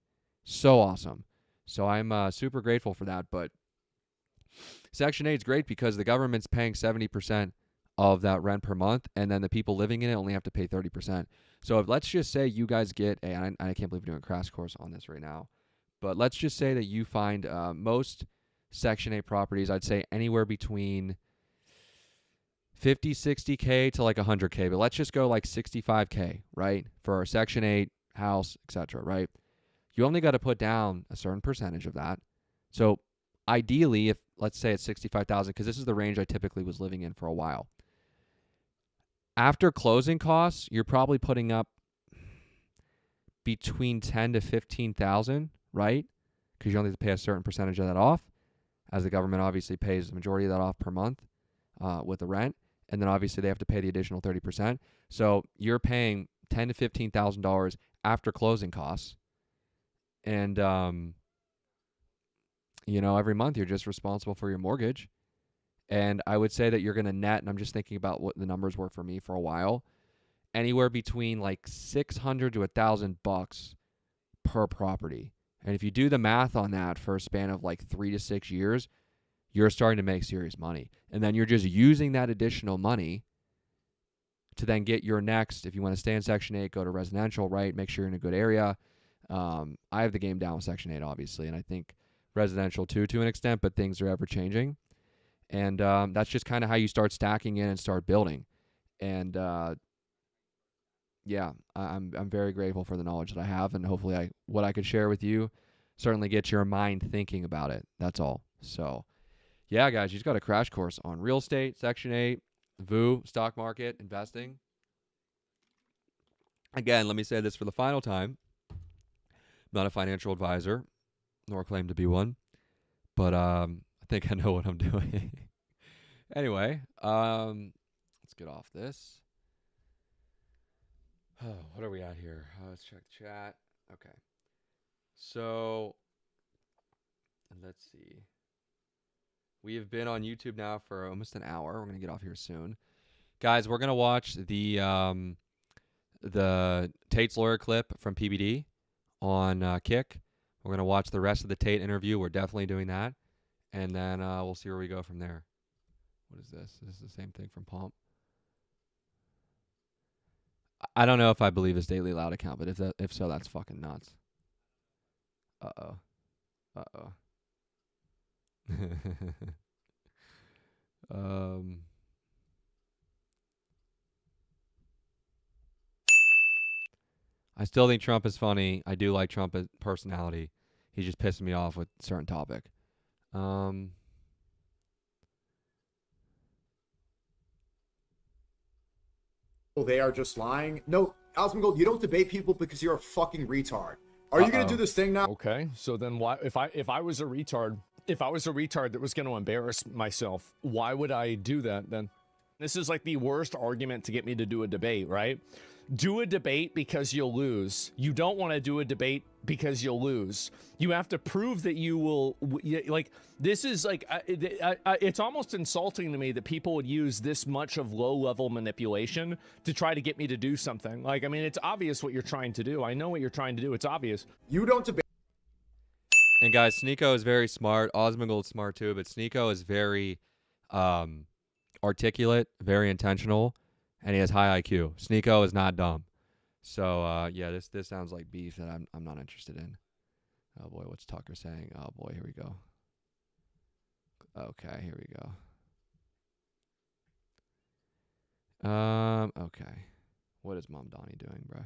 So awesome. So I'm super grateful for that. But Section 8 is great because the government's paying 70% of that rent per month, and then the people living in it only have to pay 30%. So if, let's just say you guys get and I can't believe we're doing a crash course on this right now, but let's just say that you find most Section 8 properties, I'd say anywhere between 50, 60K to like 100K, but let's just go like 65K, right? For a Section 8 house, etc., right? You only got to put down a certain percentage of that. So ideally, if let's say it's 65,000, because this is the range I typically was living in for a while. After closing costs, you're probably putting up between 10 to 15,000, right? Because you only have to pay a certain percentage of that off, as the government obviously pays the majority of that off per month with the rent, and then obviously they have to pay the additional 30%. So you're paying $10,000 to $15,000 after closing costs, and every month you're just responsible for your mortgage. And I would say that you're going to net, and I'm just thinking about what the numbers were for me for a while, anywhere between like $600 to $1,000 per property. And if you do the math on that for a span of like 3 to 6 years, you're starting to make serious money. And then you're just using that additional money to then get your next, if you want to stay in Section 8, go to residential, right? Make sure you're in a good area. I have the game down with Section 8, obviously, and I think residential too, to an extent, but things are ever changing. And that's just kind of how you start stacking in and start building. And I'm very grateful for the knowledge that I have, and hopefully what I could share with you certainly gets your mind thinking about it. That's all. So, yeah, guys, you just got a crash course on real estate, Section 8, VU, stock market, investing. Again, let me say this for the final time. I'm not a financial advisor, nor claim to be one, but I think I know what I'm doing. Anyway, let's get off this. Oh, what are we at here? Let's check the chat. Okay. So, let's see. We have been on YouTube now for almost an hour. We're going to get off here soon. Guys, we're going to watch the Tate's lawyer clip from PBD on Kick. We're going to watch the rest of the Tate interview. We're definitely doing that. And then we'll see where we go from there. What is this? This is the same thing from Pomp. I don't know if I believe his Daily Loud account, but if so, that's fucking nuts. Uh-oh. I still think Trump is funny. I do like Trump as personality. He's just pissing me off with a certain topic. They are just lying. No, Osmongold, you don't debate people because you're a fucking retard. Are you gonna do this thing now? Okay, so then why? If I was a retard, that was going to embarrass myself, why would I do that then? This is like the worst argument to get me to do a debate, right? Do a debate because you'll lose. You don't want to do a debate because you'll lose. You have to prove that you will. Like, this is like, it's almost insulting to me that people would use this much of low-level manipulation to try to get me to do something. Like, I mean, it's obvious what you're trying to do. I know what you're trying to do. It's obvious. You don't debate. And guys, Sneeko is very smart. Osmongold's smart too, but Sneeko is very articulate, very intentional, and he has high IQ. Sneeko is not dumb. So yeah, this sounds like beef that I'm not interested in. Oh boy, what's Tucker saying? Oh boy, here we go. Okay, here we go. Okay. What is Mom Donnie doing, bro?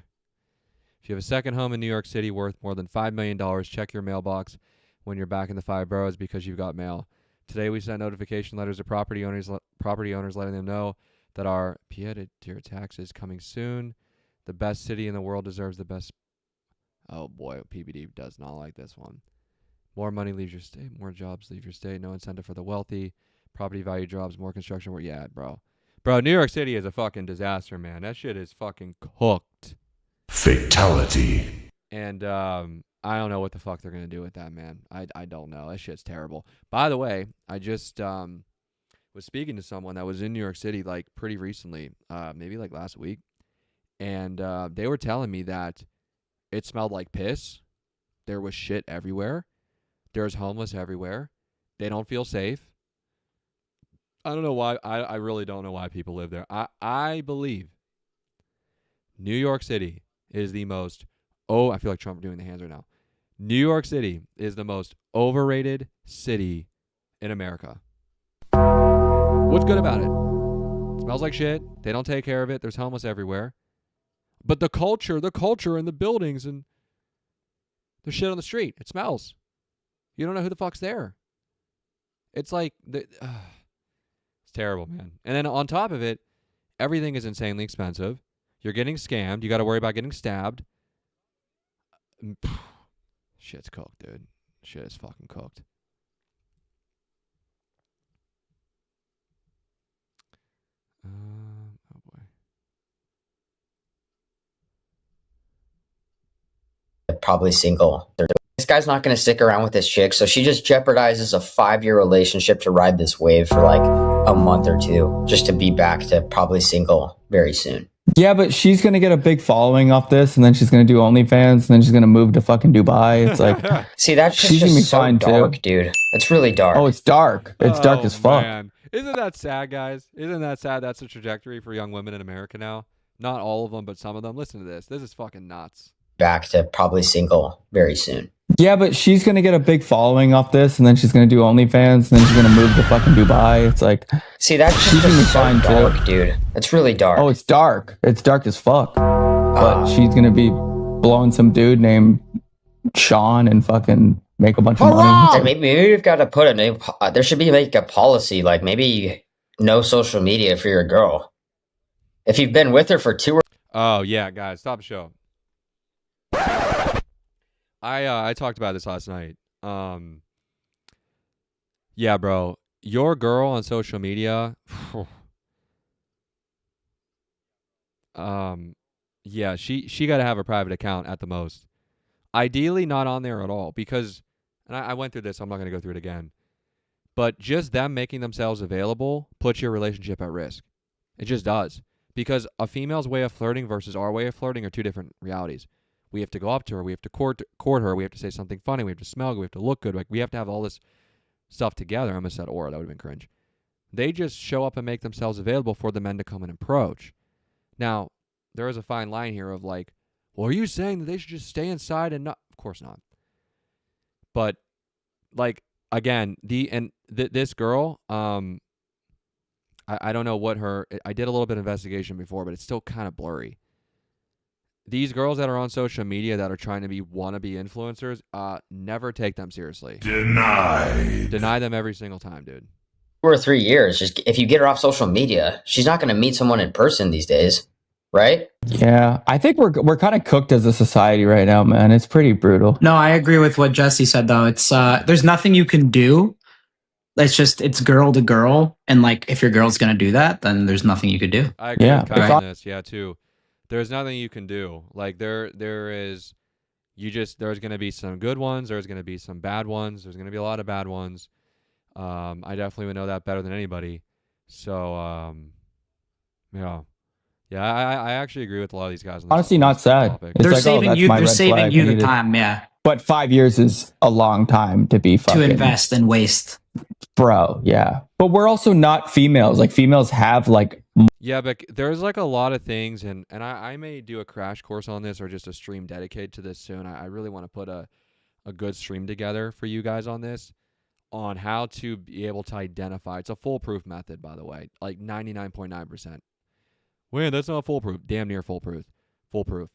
If you have a second home in New York City worth more than $5 million, check your mailbox when you're back in the 5 boroughs because you've got mail. Today we sent notification letters to property owners letting them know that our pied-à-terre tax is coming soon. The best city in the world deserves the best. Oh boy, PBD does not like this one. More money leaves your state. More jobs leave your state. No incentive for the wealthy. Property value drops. More construction work. Yeah, bro. Bro, New York City is a fucking disaster, man. That shit is fucking cooked. Fatality. And I don't know what the fuck they're going to do with that, man. I don't know. That shit's terrible. By the way, I just was speaking to someone that was in New York City like pretty recently, maybe like last week. And they were telling me that it smelled like piss. There was shit everywhere. There's homeless everywhere. They don't feel safe. I don't know why. I really don't know why people live there. I believe New York City is the most, I feel like Trump doing the hands right now. New York City is the most overrated city in America. What's good about it? It smells like shit. They don't take care of it. There's homeless everywhere. But the culture and the buildings and the shit on the street, it smells. You don't know who the fuck's there. It's like, it's terrible, man. And then on top of it, everything is insanely expensive. You're getting scammed. You got to worry about getting stabbed. Shit's cooked, dude. Shit is fucking cooked. Oh boy. Probably single. This guy's not going to stick around with this chick, so she just jeopardizes a 5-year relationship to ride this wave for like a month or two, just to be back to probably single very soon. Yeah, but she's going to get a big following off this, and then she's going to do OnlyFans, and then she's going to move to fucking Dubai. It's like, see, that's she's going to be so fine dark, too. Dude. It's really dark. Oh, it's dark. It's dark as fuck. Man. Isn't that sad, guys? Isn't that sad? That's the trajectory for young women in America now. Not all of them, but some of them. Listen to this. This is fucking nuts. Back to probably single very soon. Yeah, but she's going to get a big following off this, and then she's going to do OnlyFans, and then she's going to move to fucking Dubai. It's like, see, that's she's going to be fine dark, too. Dude. It's really dark. Oh, it's dark. It's dark as fuck. But she's going to be blowing some dude named Sean and fucking make a bunch of money. Maybe we've got to put a new, there should be like a policy, like maybe no social media if you're a girl. If you've been with her for 2 or... Oh, yeah, guys, stop the show. I talked about this last night. Yeah, bro. Your girl on social media. Yeah, she got to have a private account at the most. Ideally, not on there at all because, and I went through this. I'm not going to go through it again. But just them making themselves available puts your relationship at risk. It just does. Because a female's way of flirting versus our way of flirting are two different realities. We have to go up to her. We have to court her. We have to say something funny. We have to smell good. We have to look good. Like we have to have all this stuff together. I almost said aura. That would have been cringe. They just show up and make themselves available for the men to come and approach. Now, there is a fine line here of like, well, are you saying that they should just stay inside and not? Of course not. But like again, this girl, I don't know what I did a little bit of investigation before, but it's still kind of blurry. These girls that are on social media that are trying to be wannabe influencers, never take them seriously. Deny them every single time, dude. 2 or 3 years. Just if you get her off social media, she's not going to meet someone in person these days, right? Yeah, I think we're kind of cooked as a society right now, man. It's pretty brutal. No, I agree with what Jesse said though. It's there's nothing you can do. It's girl to girl, and like if your girl's gonna do that, then there's nothing you could do. I agree with Kai on this, too. There's nothing you can do. Like there's gonna be some good ones, there's gonna be some bad ones, there's gonna be a lot of bad ones. I definitely would know that better than anybody. So yeah. Yeah, I actually agree with a lot of these guys on this. Honestly, not sad. They're saving you. They're saving you the time. Yeah. But 5 years is a long time to be fucking, to invest and waste, bro. Yeah, but we're also not females. Like females have like. Yeah, but there's like a lot of things, and I may do a crash course on this or just a stream dedicated to this soon. I really want to put a good stream together for you guys on this, on how to be able to identify. It's a foolproof method, by the way, like 99.9%. Wait, that's not foolproof. Damn near foolproof. Foolproof.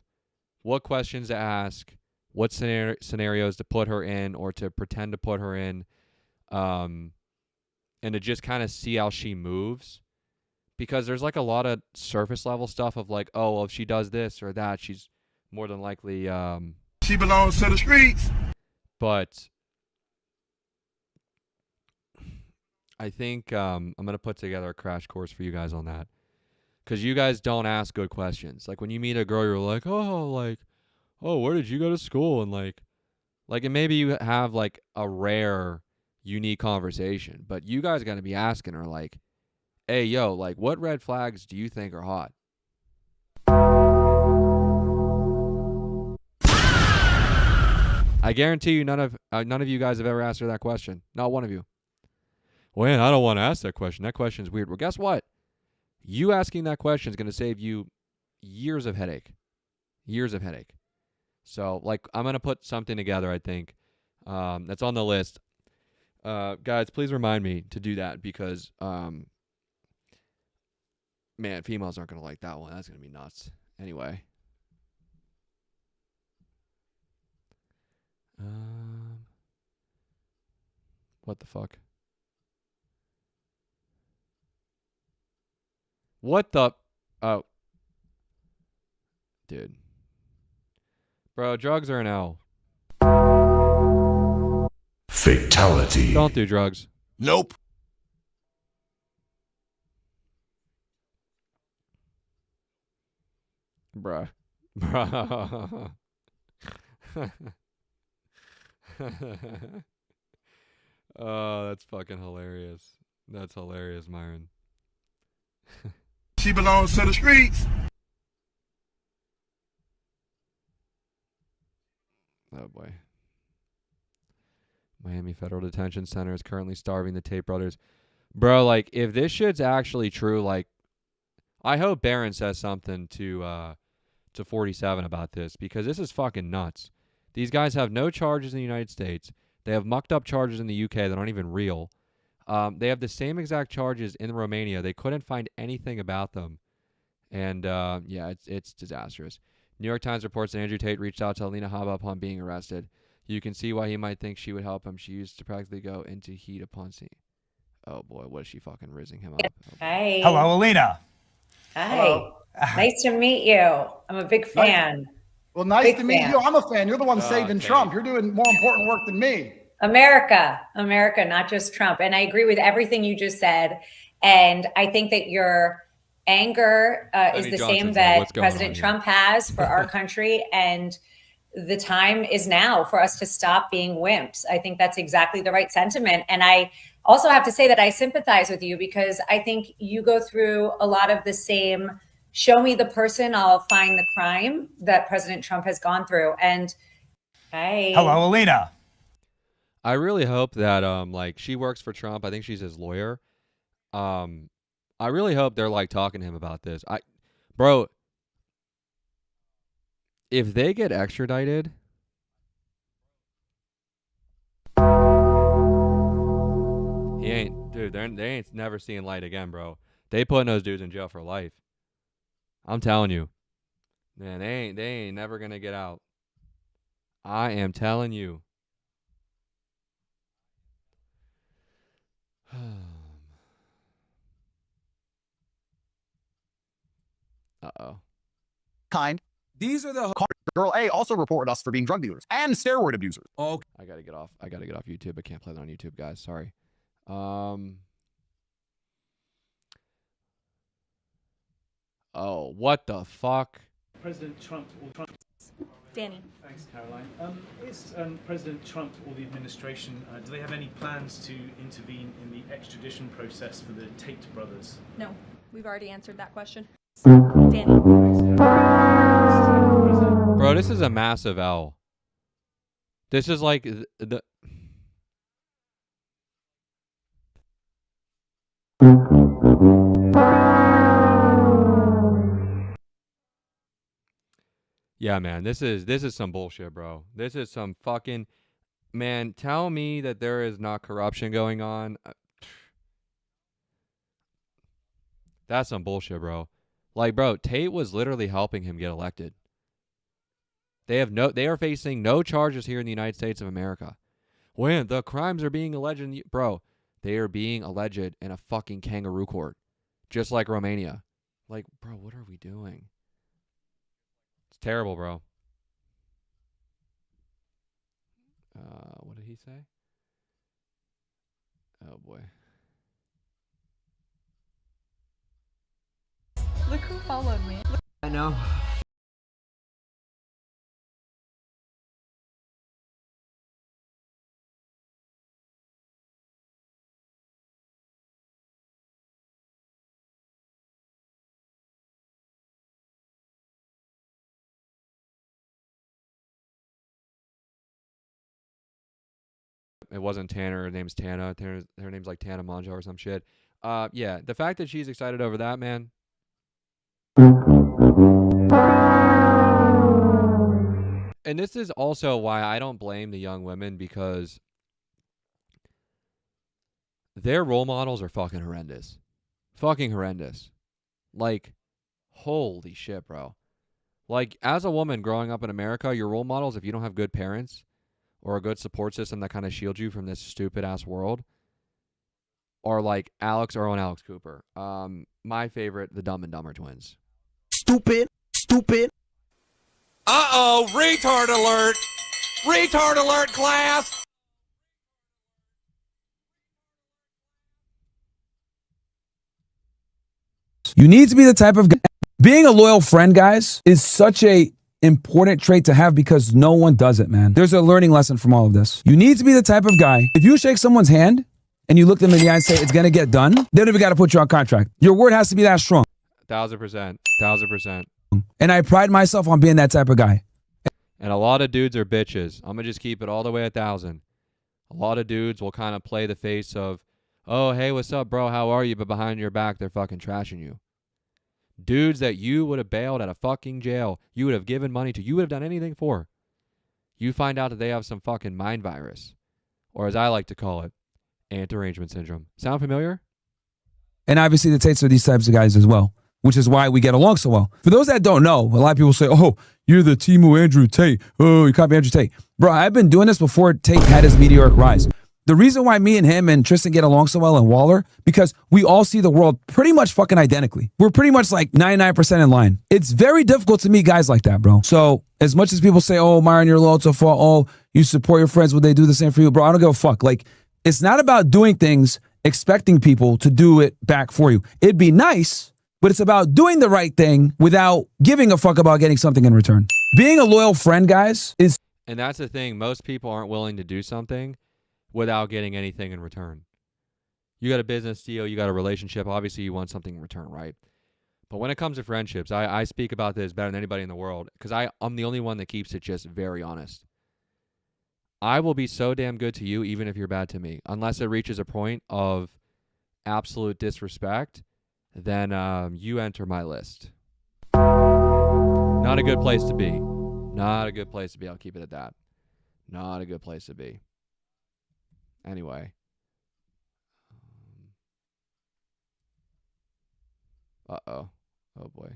What questions to ask, what scenarios to put her in or to pretend to put her in, and to just kind of see how she moves. Because there's like a lot of surface level stuff of like, oh, well, if she does this or that, she's more than likely... she belongs to the streets. But I think I'm going to put together a crash course for you guys on that. Because you guys don't ask good questions. Like when you meet a girl, you're like, oh, where did you go to school? And and maybe you have like a rare, unique conversation. But you guys got to be asking her like, hey, yo, like what red flags do you think are hot? I guarantee you none of you guys have ever asked her that question. Not one of you. Well, I don't want to ask that question. That question's weird. Well, guess what? You asking that question is going to save you years of headache. Years of headache. So, like, I'm going to put something together, I think, that's on the list. Guys, please remind me to do that because, man, females aren't going to like that one. That's going to be nuts. Anyway. What the fuck? What the... Oh. Dude. Bro, drugs are an L. Fatality. Don't do drugs. Nope. Bruh. Oh, that's fucking hilarious. That's hilarious, Myron. She belongs to the streets. Oh, boy. Miami Federal Detention Center is currently starving the Tate brothers. Bro, like, if this shit's actually true, like, I hope Barron says something to 47 about this because this is fucking nuts. These guys have no charges in the United States. They have mucked up charges in the UK that aren't even real. They have the same exact charges in Romania. They couldn't find anything about them. And, yeah, it's disastrous. New York Times reports that Andrew Tate reached out to Alina Habba upon being arrested. You can see why he might think she would help him. She used to practically go into heat upon seeing. Oh, boy, what is she fucking rizzing him up? Oh, Hi. Hello, Alina. Hi. Hello. Nice to meet you. I'm a big fan. Well, nice Big to meet fan. you. I'm a fan. You're the one saving Trump. You're doing more important work than me. America, not just Trump. And I agree with everything you just said. And I think that your anger is the same that President Trump has for our country. And the time is now for us to stop being wimps. I think that's exactly the right sentiment. And I also have to say that I sympathize with you because I think you go through a lot of the same show me the person, I'll find the crime that President Trump has gone through. And Hello, Alina. I really hope that like she works for Trump. I think she's his lawyer. I really hope they're like talking to him about this. Bro, if they get extradited, he ain't, dude. They ain't never seeing light again, bro. They putting those dudes in jail for life. I'm telling you, man. They ain't never gonna get out. I am telling you. Uh-oh. These are the girl A also reported us for being drug dealers and steroid abusers. Okay. I gotta get off YouTube. I can't play that on YouTube, guys. Sorry. Oh, what the fuck? President Trump or Trump. Danny. Thanks, Caroline. Is President Trump or the administration, do they have any plans to intervene in the extradition process for the Tate brothers? No, we've already answered that question. Danny. Bro, this is a massive L. This is like the Yeah, man, this is some bullshit, bro. This is some fucking, man, tell me that there is not corruption going on. That's some bullshit, bro. Like, bro, Tate was literally helping him get elected. They are facing no charges here in the United States of America. When the crimes are being alleged bro, they are being alleged in a fucking kangaroo court. Just like Romania. Like, bro, what are we doing? It's terrible, bro. What did he say? Oh, boy. Look who followed me. I know. It wasn't Tanner. Her name's Tana. Her name's like Tana Monjo or some shit. Yeah, the fact that she's excited over that, man. And this is also why I don't blame the young women, because their role models are fucking horrendous. Fucking horrendous. Like, holy shit, bro. Like, as a woman growing up in America, your role models, if you don't have good parents or a good support system that kind of shields you from this stupid-ass world, are like Alex Earl and Alex Cooper. My favorite, the Dumb and Dumber twins. Stupid. Uh-oh, retard alert. Retard alert, class. You need to be the type of guy. Being a loyal friend, guys, is such a important trait to have because no one does it, man. There's a learning lesson from all of this. You need to be the type of guy, if you shake someone's hand and you look them in the eye and say it's going to get done, they don't even got to put you on contract. Your word has to be that strong. 1000%. 1000%. And I pride myself on being that type of guy. And a lot of dudes are bitches. I'm going to just keep it all the way 1,000. A lot of dudes will kind of play the face of, oh, hey, what's up, bro? How are you? But behind your back, they're fucking trashing you. Dudes that you would have bailed at a fucking jail, you would have given money to, you would have done anything for. You find out that they have some fucking mind virus. Or as I like to call it, anti-arrangement syndrome. Sound familiar? And obviously the Tates are these types of guys as well, which is why we get along so well. For those that don't know, a lot of people say, oh, you're the Timu Andrew Tate. Oh, you copy Andrew Tate. Bro, I've been doing this before Tate had his meteoric rise. The reason why me and him and Tristan get along so well and Waller, because we all see the world pretty much fucking identically. We're pretty much like 99% in line. It's very difficult to meet guys like that, bro. So as much as people say, oh, Myron, you're loyal to fault. Oh, you support your friends. Would they do the same for you? Bro, I don't give a fuck. Like, it's not about doing things, expecting people to do it back for you. It'd be nice, but it's about doing the right thing without giving a fuck about getting something in return. Being a loyal friend, guys, is... And that's the thing. Most people aren't willing to do something without getting anything in return. You got a business deal, you got a relationship, obviously you want something in return, right? But when it comes to friendships, I speak about this better than anybody in the world because I'm the only one that keeps it just very honest. I will be so damn good to you even if you're bad to me. Unless it reaches a point of absolute disrespect, then you enter my list. Not a good place to be. Not a good place to be. I'll keep it at that. Not a good place to be. Anyway. Uh-oh. Oh, boy.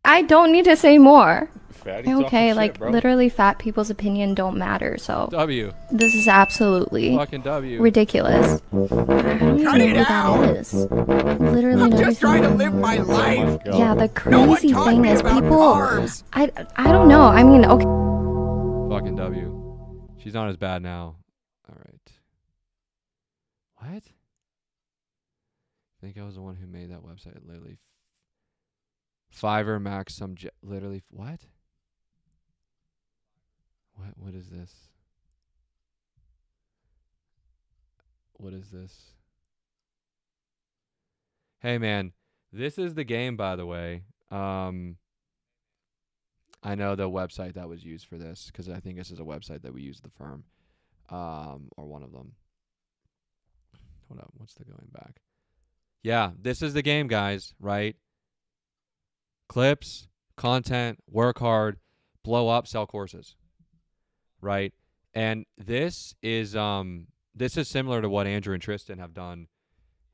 I don't need to say more. Fatty Okay, talking like shit, bro. literally fat people's opinion don't matter, so W. this is absolutely Fucking W. ridiculous. I don't even know what that is. Literally I'm just nobody's trying to even- live my life. Yeah, the No one crazy taught thing me is about people carbs. I don't know. I mean, okay. Fucking W. She's not as bad now. All right. What? I think I was the one who made that website. Literally. Fiverr Max some literally what? What is this? What is this? Hey man, this is the game, by the way. I know the website that was used for this because I think this is a website that we use at the firm, or one of them. Hold up, what's the going back? Yeah, this is the game, guys. Right? Clips, content, work hard, blow up, sell courses. Right? And this is similar to what Andrew and Tristan have done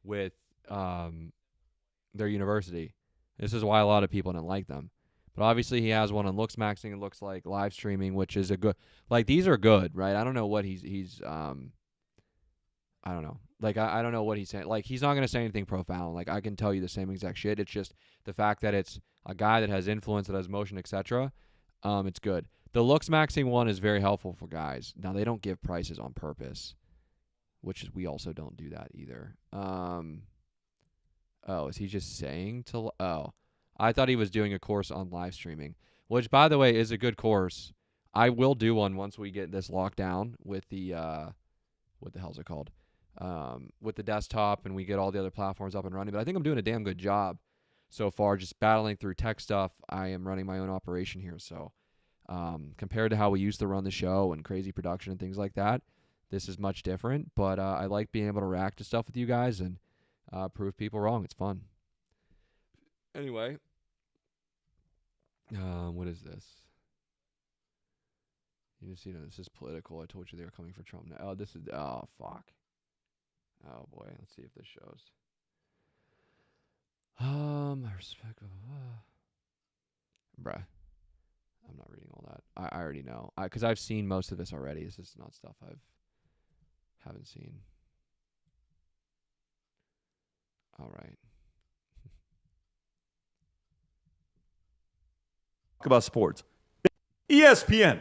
with their university. This is why a lot of people didn't like them. But obviously he has one on Looks Maxing. It looks like live streaming, which is a good, like these are good, right? I don't know what he's I don't know. Like I don't know what he's saying. Like he's not gonna say anything profound. Like I can tell you the same exact shit. It's just the fact that it's a guy that has influence, that has motion, etc. It's good. The Looks Maxing one is very helpful for guys. Now they don't give prices on purpose, which is we also don't do that either. Oh, is he just saying to? Oh, I thought he was doing a course on live streaming, which by the way is a good course. I will do one once we get this locked down with the what the hell's it called? With the desktop and we get all the other platforms up and running. But I think I'm doing a damn good job so far, just battling through tech stuff. I am running my own operation here, so compared to how we used to run the show and crazy production and things like that, this is much different. But I like being able to react to stuff with you guys and prove people wrong. It's fun. Anyway, what is this? You see, this is political. I told you they were coming for Trump now. Oh, this is, oh, fuck. Oh, boy. Let's see if this shows. I respect, bruh. I'm not reading all that. I already know. Because I've seen most of this already. This is not stuff haven't seen. All right. Talk about sports. ESPN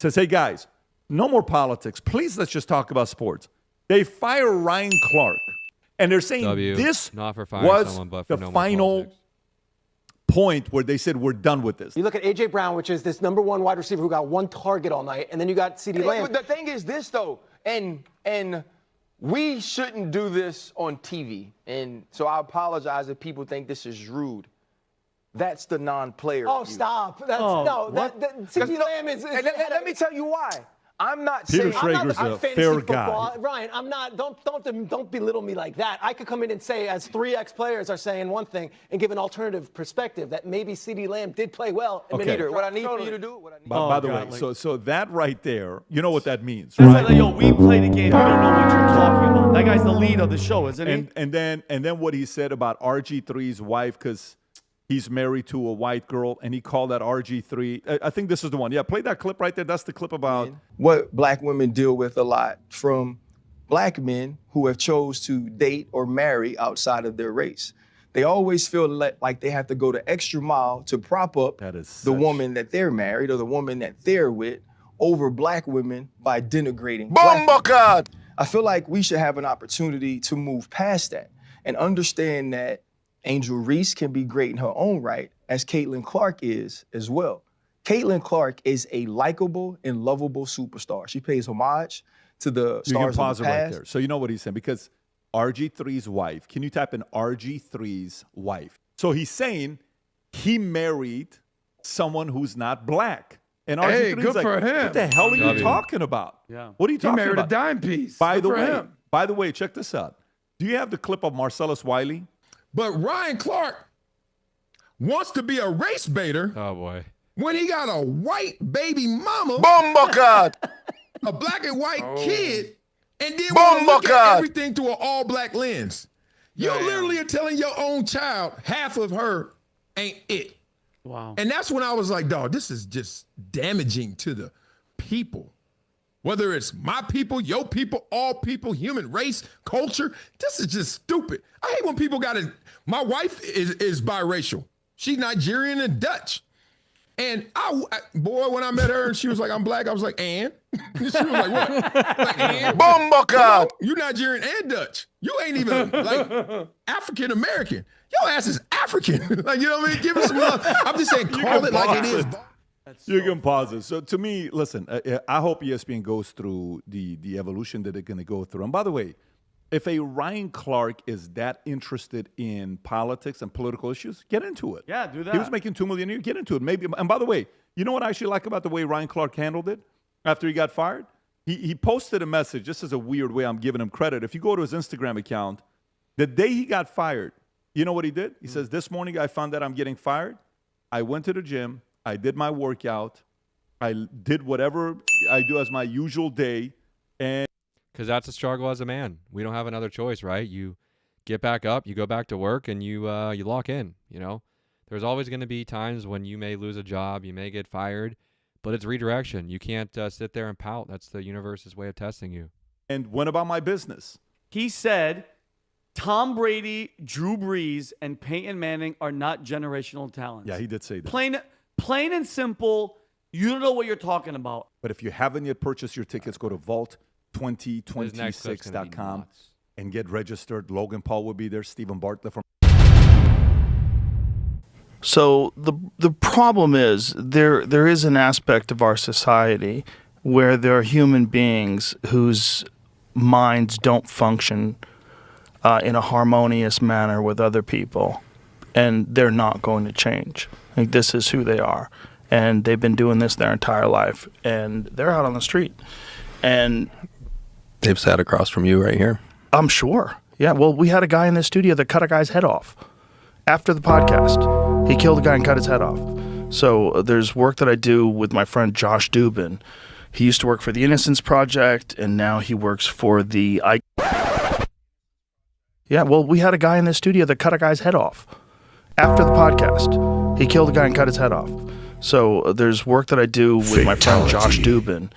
says, hey, guys, no more politics. Please, let's just talk about sports. They fire Ryan Clark, and they're saying this not for firing was someone, but for the no final point where they said, we're done with this. You look at A.J. Brown, which is this number one wide receiver who got one target all night, and then you got CeeDee Lamb. The thing is this, though, and we shouldn't do this on TV, and so I apologize if people think this is rude. That's the non-player. Oh, stop. That's, CeeDee Lamb is let me tell you why. I'm not Peter saying Schrager's I'm a fair guy. football. Ryan, I'm not. Don't belittle me like that. I could come in and say, as 3 ex-players are saying one thing, and give an alternative perspective that maybe CeeDee Lamb did play well. And Peter, what I need for you to do. By the way, so that right there, you know what that means, That's right? like, yo, we play the game. You don't know what you're talking about. That guy's the lead of the show, isn't he? And then what he said about RG3's wife, because he's married to a white girl, and he called that RG3. I think this is the one. Yeah, play that clip right there. That's the clip about what black women deal with a lot from black men who have chose to date or marry outside of their race. They always feel like they have to go the extra mile to prop up the woman that they're married or the woman that they're with over black women by denigrating black women. I feel like we should have an opportunity to move past that and understand that Angel Reese can be great in her own right, as Caitlin Clark is as well. Caitlin Clark is a likable and lovable superstar. She pays homage to the stars you can of pause the it past. right there. So you know what he's saying, because RG3's wife, can you type in RG3's wife? So he's saying he married someone who's not black. And RG3's Hey, good like, for him. what the hell are you talking about? Yeah. What are you talking He married about? a dime piece. By Good the for way, him. check this out. Do you have the clip of Marcellus Wiley? But Ryan Clark wants to be a race baiter. Oh, boy. when he got a white baby mama, a black and white kid, and then want to look at everything through an all-black lens. You literally are telling your own child half of her ain't it. Wow. And that's when I was like, dog, this is just damaging to the people. Whether it's my people, your people, all people, human race, culture, this is just stupid. I hate when people got it. My wife is biracial. She's Nigerian and Dutch. And boy, when I met her and she was like, I'm black, I was like, and? She was like, what? Like, and? You Nigerian and Dutch. You ain't even like African American. Your ass is African. Like, you know what I mean? Give us some love. I'm just saying, call it like it is. You can pause it. So to me, listen, I hope ESPN goes through the evolution that they're going to go through. And by the way, if a Ryan Clark is that interested in politics and political issues, get into it. Yeah, do that. He was making $2 million a year. Get into it. Maybe. And by the way, you know what I actually like about the way Ryan Clark handled it after he got fired? He posted a message, just as a weird way I'm giving him credit. If you go to his Instagram account, the day he got fired, you know what he did? He says, this morning I found out I'm getting fired. I went to the gym. I did my workout. I did whatever I do as my usual day. And because that's a struggle as a man. We don't have another choice, right? You get back up, you go back to work, and you lock in. You know, there's always going to be times when you may lose a job, you may get fired, but it's redirection. You can't sit there and pout. That's the universe's way of testing you. And what about my business? He said Tom Brady, Drew Brees, and Peyton Manning are not generational talents. Yeah, he did say that. Plain and simple, you don't know what you're talking about. But if you haven't yet purchased your tickets, go to vault2026.com and get registered. Logan Paul will be there. Stephen Bartlett from. So the problem is there is an aspect of our society where there are human beings whose minds don't function in a harmonious manner with other people, and they're not going to change. Like, this is who they are, and they've been doing this their entire life, and they're out on the street, and they've sat across from you right here. I'm sure. Yeah, well, we had a guy in the studio that cut a guy's head off after the podcast. He killed a guy and cut his head off. So there's work that I do with my friend Josh Dubin. He used to work for the Innocence Project, and now he works for the Yeah, well, we had a guy in the studio that cut a guy's head off after the podcast. He killed a guy and cut his head off. So there's work that I do with my friend Josh Dubin.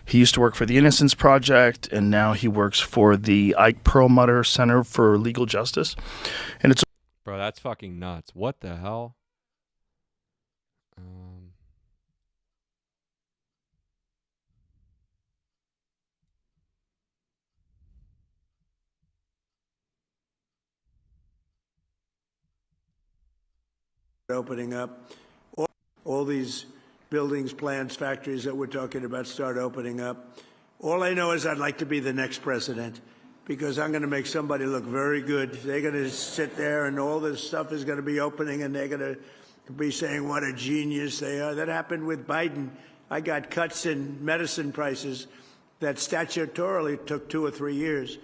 He used to work for the Innocence Project, and now he works for the Ike Perlmutter Center for Legal Justice. And it's Bro, that's fucking nuts. What the hell? Opening up. All these buildings, plants, factories that we're talking about start opening up. All I know is I'd like to be the next president because I'm going to make somebody look very good. They're going to sit there and all this stuff is going to be opening and they're going to be saying what a genius they are. That happened with Biden. I got cuts in medicine prices that statutorily took 2 or 3 years.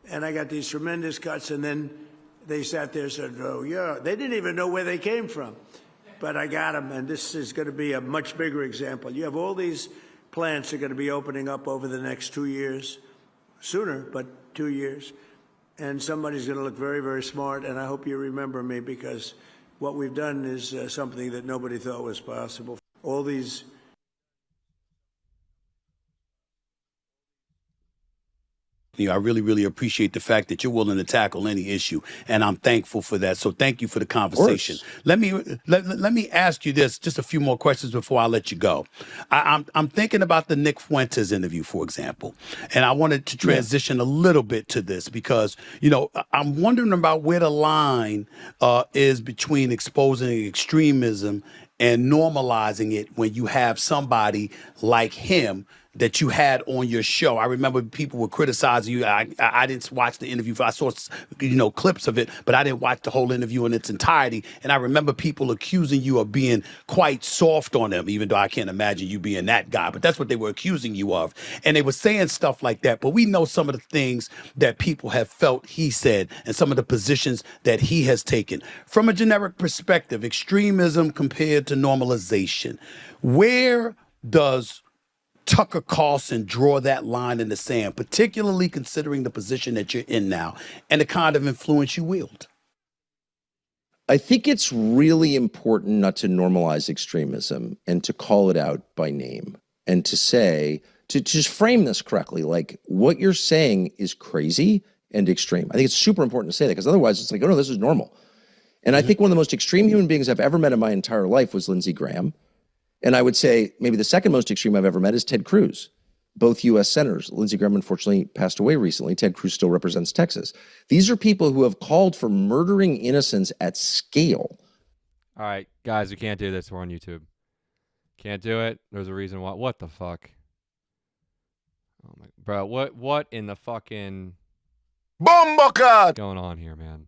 And I got these tremendous cuts, and then they sat there and said, oh, yeah. They didn't even know where they came from. But I got them, and this is going to be a much bigger example. You have all these plants that are going to be opening up over the next 2 years, sooner, but 2 years. And somebody's going to look very, very smart, and I hope you remember me because what we've done is something that nobody thought was possible. All these... I really, really appreciate the fact that you're willing to tackle any issue, and I'm thankful for that. So thank you for the conversation. Let me ask you this, just a few more questions before I let you go. I'm thinking about the Nick Fuentes interview, for example, and I wanted to transition a little bit to this because, you know, I'm wondering about where the line is between exposing extremism and normalizing it when you have somebody like him that you had on your show. I remember people were criticizing you. I didn't watch the interview. I saw, clips of it, but I didn't watch the whole interview in its entirety. And I remember people accusing you of being quite soft on them, even though I can't imagine you being that guy. But that's what they were accusing you of. And they were saying stuff like that. But we know some of the things that people have felt he said and some of the positions that he has taken. From a generic perspective, extremism compared to normalization, where does Tucker Carlson draw that line in the sand, particularly considering the position that you're in now and the kind of influence you wield? I think it's really important not to normalize extremism and to call it out by name and to say, to just frame this correctly, like what you're saying is crazy and extreme. I think it's super important to say that because otherwise it's like, oh no, this is normal. And I think one of the most extreme human beings I've ever met in my entire life was Lindsey Graham. And I would say maybe the second most extreme I've ever met is Ted Cruz, both U.S. senators. Lindsey Graham unfortunately passed away recently. Ted Cruz still represents Texas. These are people who have called for murdering innocents at scale. All right, guys, we can't do this. We're on YouTube. Can't do it. There's a reason why. What the fuck? Oh my, bro, what in the fucking Bombocat going on here, man?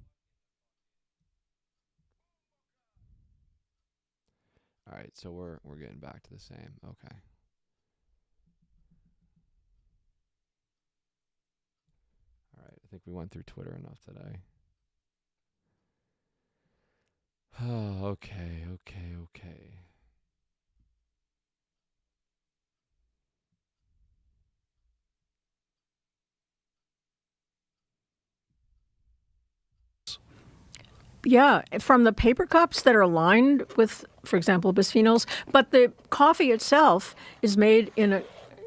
All right, so we're getting back to the same. Okay. All right, I think we went through Twitter enough today. Oh, okay. Yeah, from the paper cups that are lined with, for example, bisphenols, but the coffee itself is made in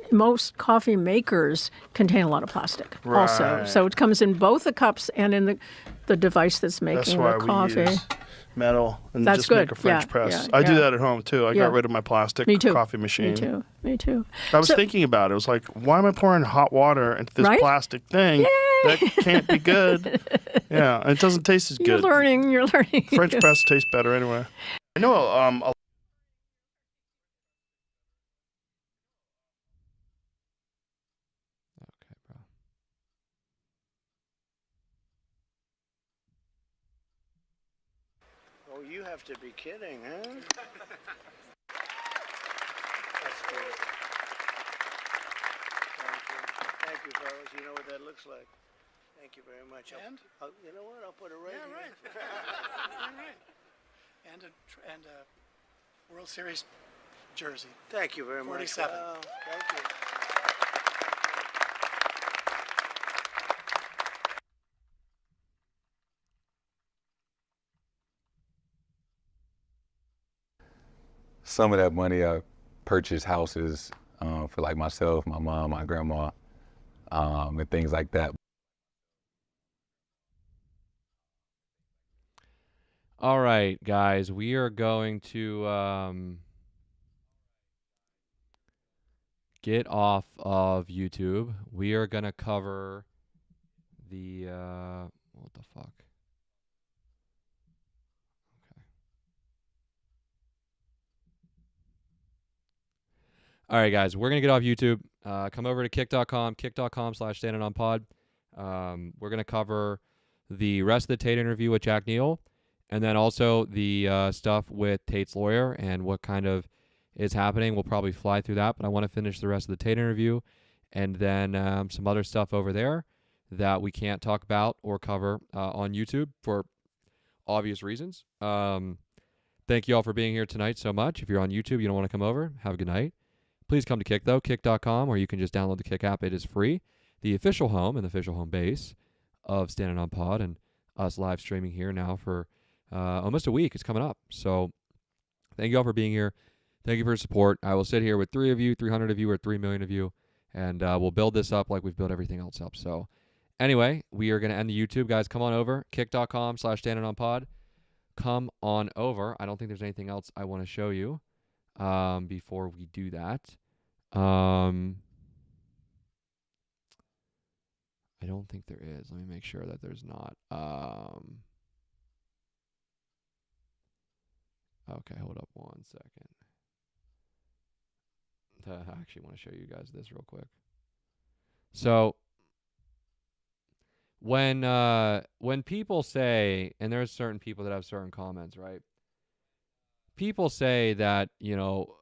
most coffee makers contain a lot of plastic also. So it comes in both the cups and in the device that's making the coffee. We use metal and That's just good. make a French Yeah, press. yeah, I do yeah. that at home too. I got rid of my plastic coffee machine. Me too. I was thinking about it. I was like, why am I pouring hot water into this plastic thing? Yay! That can't be good. Yeah, it doesn't taste as good. You're learning. French press tastes better anyway. I know Oh, you have to be kidding, huh? That's good. Thank you, fellas. You know what that looks like. Thank you very much. And? You know what? I'll put it right here. Right. Right. And a World Series jersey. Thank you very 47. much. Well, thank you. Some of that money I purchased houses for like myself, my mom, my grandma, and things like that. All right, guys, we are going to get off of YouTube. We are going to cover the what the fuck? All right, guys, we're going to get off YouTube. Come over to kick.com/Standin On Pod. We're going to cover the rest of the Tate interview with Jack Neal, and then also the stuff with Tate's lawyer and what kind of is happening. We'll probably fly through that, but I want to finish the rest of the Tate interview and then some other stuff over there that we can't talk about or cover on YouTube for obvious reasons. Thank you all for being here tonight so much. If you're on YouTube, you don't want to come over, have a good night. Please come to Kick, though, kick.com, or you can just download the Kick app. It is free. The official home and the official home base of Standin On Pod and us live streaming here now for almost a week. It's coming up. So thank you all for being here. Thank you for your support. I will sit here with 3 of you, 300 of you, or 3 million of you, and we'll build this up like we've built everything else up. So anyway, we are going to end the YouTube. Guys, come on over. Kick.com/Standin On Pod. Come on over. I don't think there's anything else I want to show you before we do that. I don't think there is. Let me make sure that there's not. Okay, hold up 1 second. I actually want to show you guys this real quick. So when people say, and there's certain people that have certain comments, right? People say that, you know,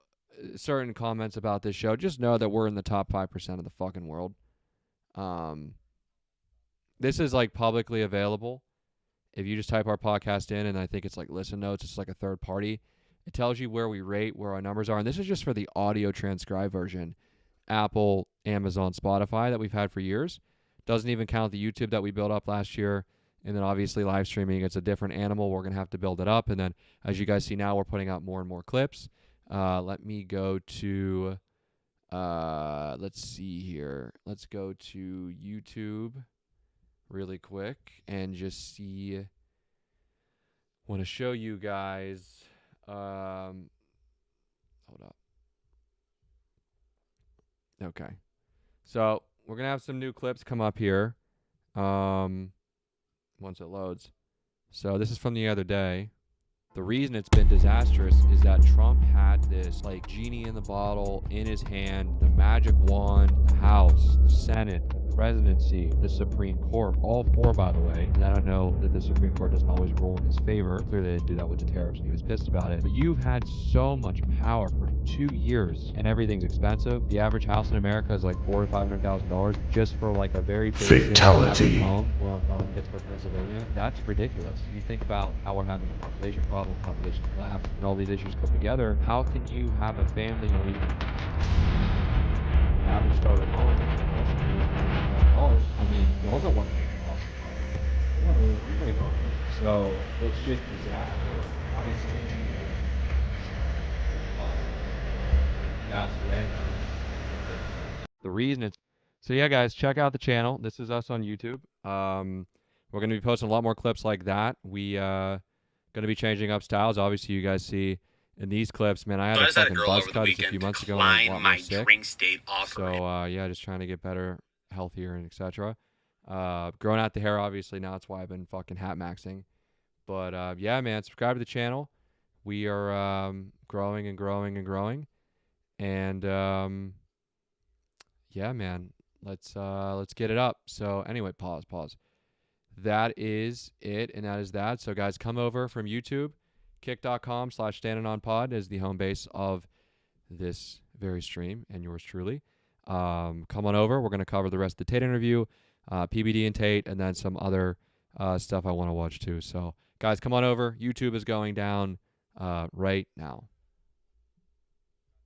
certain comments about this show, just know that we're in the top 5% of the fucking world. This is like publicly available. If you just type our podcast in, and I think it's like listen notes, it's like a third party. It tells you where we rate, where our numbers are. And this is just for the audio transcribed version. Apple, Amazon, Spotify that we've had for years. Doesn't even count the YouTube that we built up last year. And then obviously live streaming, it's a different animal. We're going to have to build it up. And then as you guys see now, we're putting out more and more clips. Let me go to, let's see here. Let's go to YouTube really quick and just see. Want to show you guys. Hold up. Okay. So we're going to have some new clips come up here. Once it loads. So this is from the other day. The reason it's been disastrous is that Trump had this like genie in the bottle in his hand, the magic wand, the House, the Senate, the presidency, the Supreme Court, all four, by the way. And I don't know that the Supreme Court doesn't always rule in his favor. Clearly they didn't do that with the tariffs and he was pissed about it. But you've had so much power for 2 years and everything's expensive. The average house in America is like $400,000 to $500,000 just for like a very basic Fatality. home. Well, in Pittsburgh, Pennsylvania. That's ridiculous. You think about how we're having a population problem, population collapse, and all these issues come together. How can you have a family or even average start at home? I mean, you also want to so it's just disaster. Obviously, that's the reason it's. So yeah, guys, check out the channel. This is us on YouTube. We're going to be posting a lot more clips like that. We going to be changing up styles. Obviously, you guys see in these clips, man, I had a fucking buzz cut a few months ago and I was a lot more sick. So yeah, just trying to get better, healthier, and etc. Growing out the hair, obviously, now that's why I've been fucking hat maxing. But yeah, man, subscribe to the channel. We are growing and growing and growing. And yeah, man, let's get it up. So anyway, pause. That is it, and that is that. So guys, come over from YouTube. Kick.com/Standin On Pod is the home base of this very stream and yours truly. Come on over. We're going to cover the rest of the Tate interview, PBD and Tate, and then some other stuff I want to watch too. So guys, come on over. YouTube is going down right now.